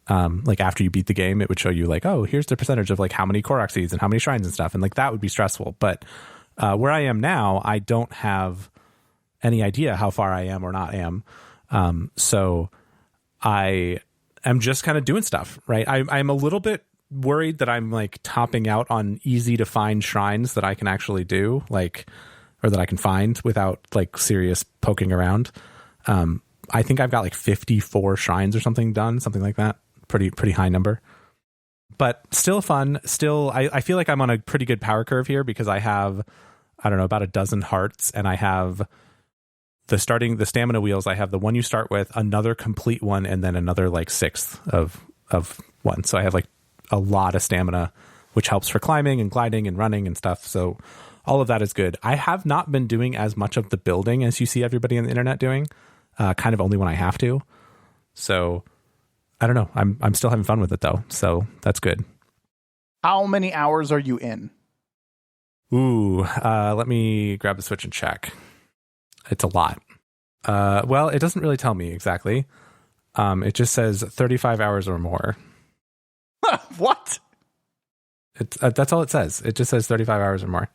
Like after you beat the game, it would show you like, oh, here's the percentage of like how many Korok seeds and how many shrines and stuff. And like that would be stressful. But Where I am now, I don't have any idea how far I am or not am. So I am just kind of doing stuff, right? I'm a little bit worried that I'm like topping out on easy to find shrines that I can actually do, like, or that I can find without like serious poking around. I think I've got like 54 shrines or something done, something like that. Pretty high number. But still fun. Still, I feel like I'm on a pretty good power curve here because I have, I don't know, about a dozen hearts, and I have the stamina wheels. I have the one you start with, another complete one, and then another like sixth of one. So I have like a lot of stamina, which helps for climbing and gliding and running and stuff. So all of that is good. I have not been doing as much of the building as you see everybody on the internet doing, kind of only when I have to. So I don't know. I'm still having fun with it though. So that's good. How many hours are you in? Ooh, let me grab the Switch and check. It's a lot. Well, it doesn't really tell me exactly. It just says 35 hours or more. What? That's all it says. It just says 35 hours or more.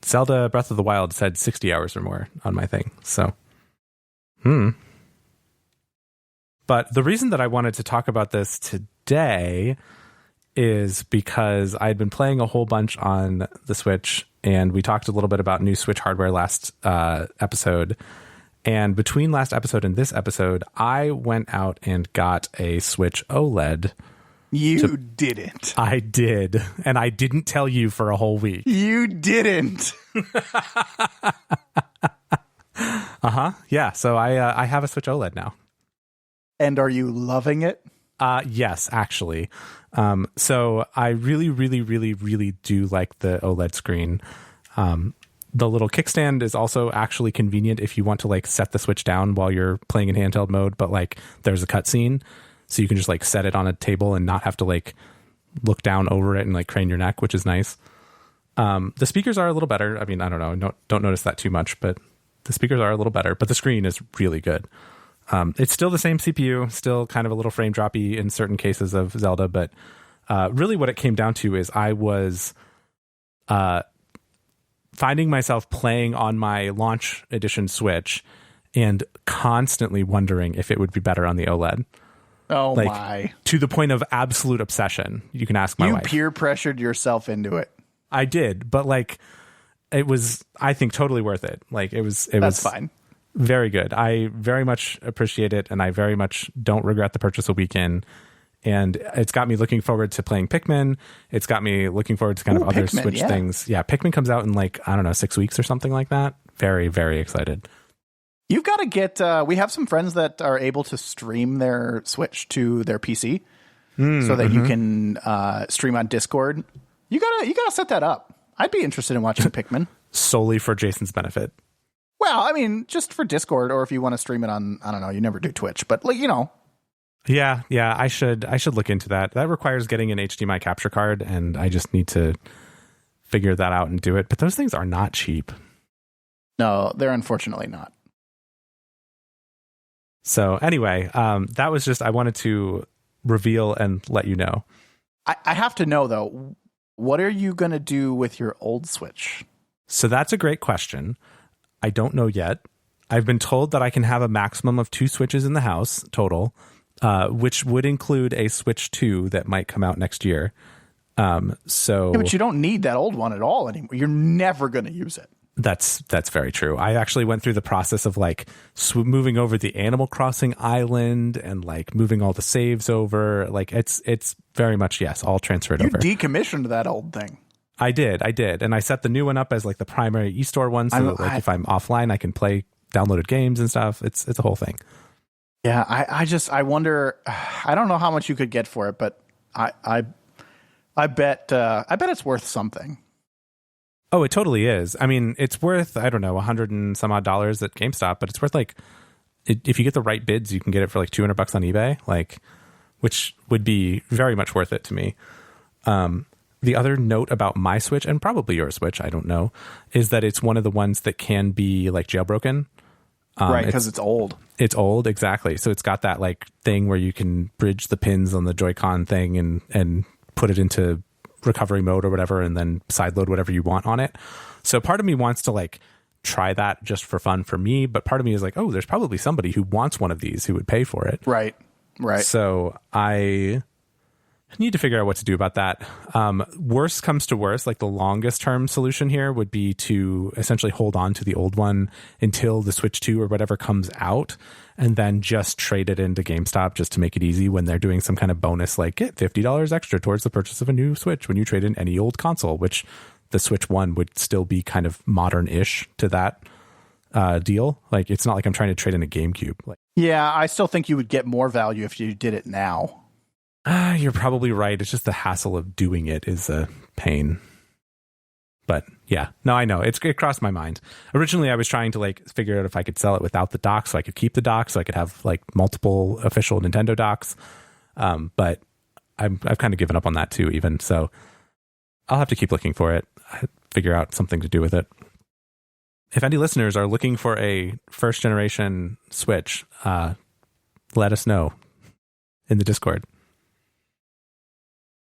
Zelda Breath of the Wild said 60 hours or more on my thing. So, But the reason that I wanted to talk about this today is because I'd been playing a whole bunch on the Switch, and we talked a little bit about new Switch hardware last episode. And between last episode and this episode, I went out and got a Switch OLED. You didn't. I did. And I didn't tell you for a whole week. You didn't. Yeah. So I have a Switch OLED now. And are you loving it? Yes, actually. So I really, really, really, really do like the OLED screen. The little kickstand is also actually convenient if you want to like set the Switch down while you're playing in handheld mode, but like there's a cutscene, so you can just like set it on a table and not have to like look down over it and like crane your neck, which is nice. The speakers are a little better. I mean, I don't know, don't notice that too much, but the speakers are a little better, but the screen is really good. It's still the same CPU, still kind of a little frame droppy in certain cases of Zelda, but really what it came down to is I was finding myself playing on my launch edition Switch and constantly wondering if it would be better on the OLED. Oh, like, my. To the point of absolute obsession. You can ask my wife. You peer pressured yourself into it. I did, but like it was, I think, totally worth it. Like it was fine. Very good. I very much appreciate it, and I very much don't regret the purchase a week in. And it's got me looking forward to playing Pikmin. It's got me looking forward to kind of other Pikmin, Switch things. Yeah, Pikmin comes out in like, I don't know, 6 weeks or something like that. Very, very excited. You've got to get, we have some friends that are able to stream their Switch to their PC so that you can stream on Discord. You gotta set that up. I'd be interested in watching Pikmin. Solely for Jason's benefit. Well, I mean, just for Discord, or if you want to stream it on, I don't know, you never do Twitch, but like, you know. Yeah, I should look into that. That requires getting an HDMI capture card, and I just need to figure that out and do it. But those things are not cheap. No, they're unfortunately not. So anyway, that was just, I wanted to reveal and let you know. I have to know, though, what are you going to do with your old Switch? So that's a great question. I don't know yet. I've been told that I can have a maximum of 2 Switches in the house total, which would include a Switch 2 that might come out next year. Yeah, but you don't need that old one at all anymore. You're never going to use it. That's very true. I actually went through the process of like moving over the Animal Crossing island and like moving all the saves over. Like it's very much, yes, all transferred over. You decommissioned that old thing. I did. And I set the new one up as like the primary eStore one. So that like if I'm offline, I can play downloaded games and stuff. It's a whole thing. Yeah. I wonder, I don't know how much you could get for it, but I bet it's worth something. Oh, it totally is. I mean, it's worth, I don't know, $100 and some odd dollars at GameStop, but it's worth like, if you get the right bids, you can get it for like $200 on eBay, like, which would be very much worth it to me. The other note about my Switch, and probably your Switch, I don't know, is that it's one of the ones that can be like jailbroken. Right, because it's old. It's old, exactly. So it's got that like thing where you can bridge the pins on the Joy-Con thing and put it into recovery mode or whatever, and then sideload whatever you want on it. So part of me wants to like try that just for fun for me, but part of me is like, oh, there's probably somebody who wants one of these who would pay for it. Right. So I need to figure out what to do about that. Worst comes to worst, like the longest term solution here would be to essentially hold on to the old one until the Switch 2 or whatever comes out, and then just trade it into GameStop just to make it easy when they're doing some kind of bonus, like get $50 extra towards the purchase of a new Switch when you trade in any old console, which the Switch 1 would still be kind of modern-ish to that deal. Like, it's not like I'm trying to trade in a GameCube. Like, yeah, I still think you would get more value if you did it now. You're probably right. It's just the hassle of doing it is a pain. But yeah, no, I know. It crossed my mind. Originally, I was trying to like figure out if I could sell it without the dock, so I could keep the dock, so I could have like multiple official Nintendo docks. But I've kind of given up on that too, even. So I'll have to keep looking for it, figure out something to do with it. If any listeners are looking for a first generation Switch, let us know in the Discord.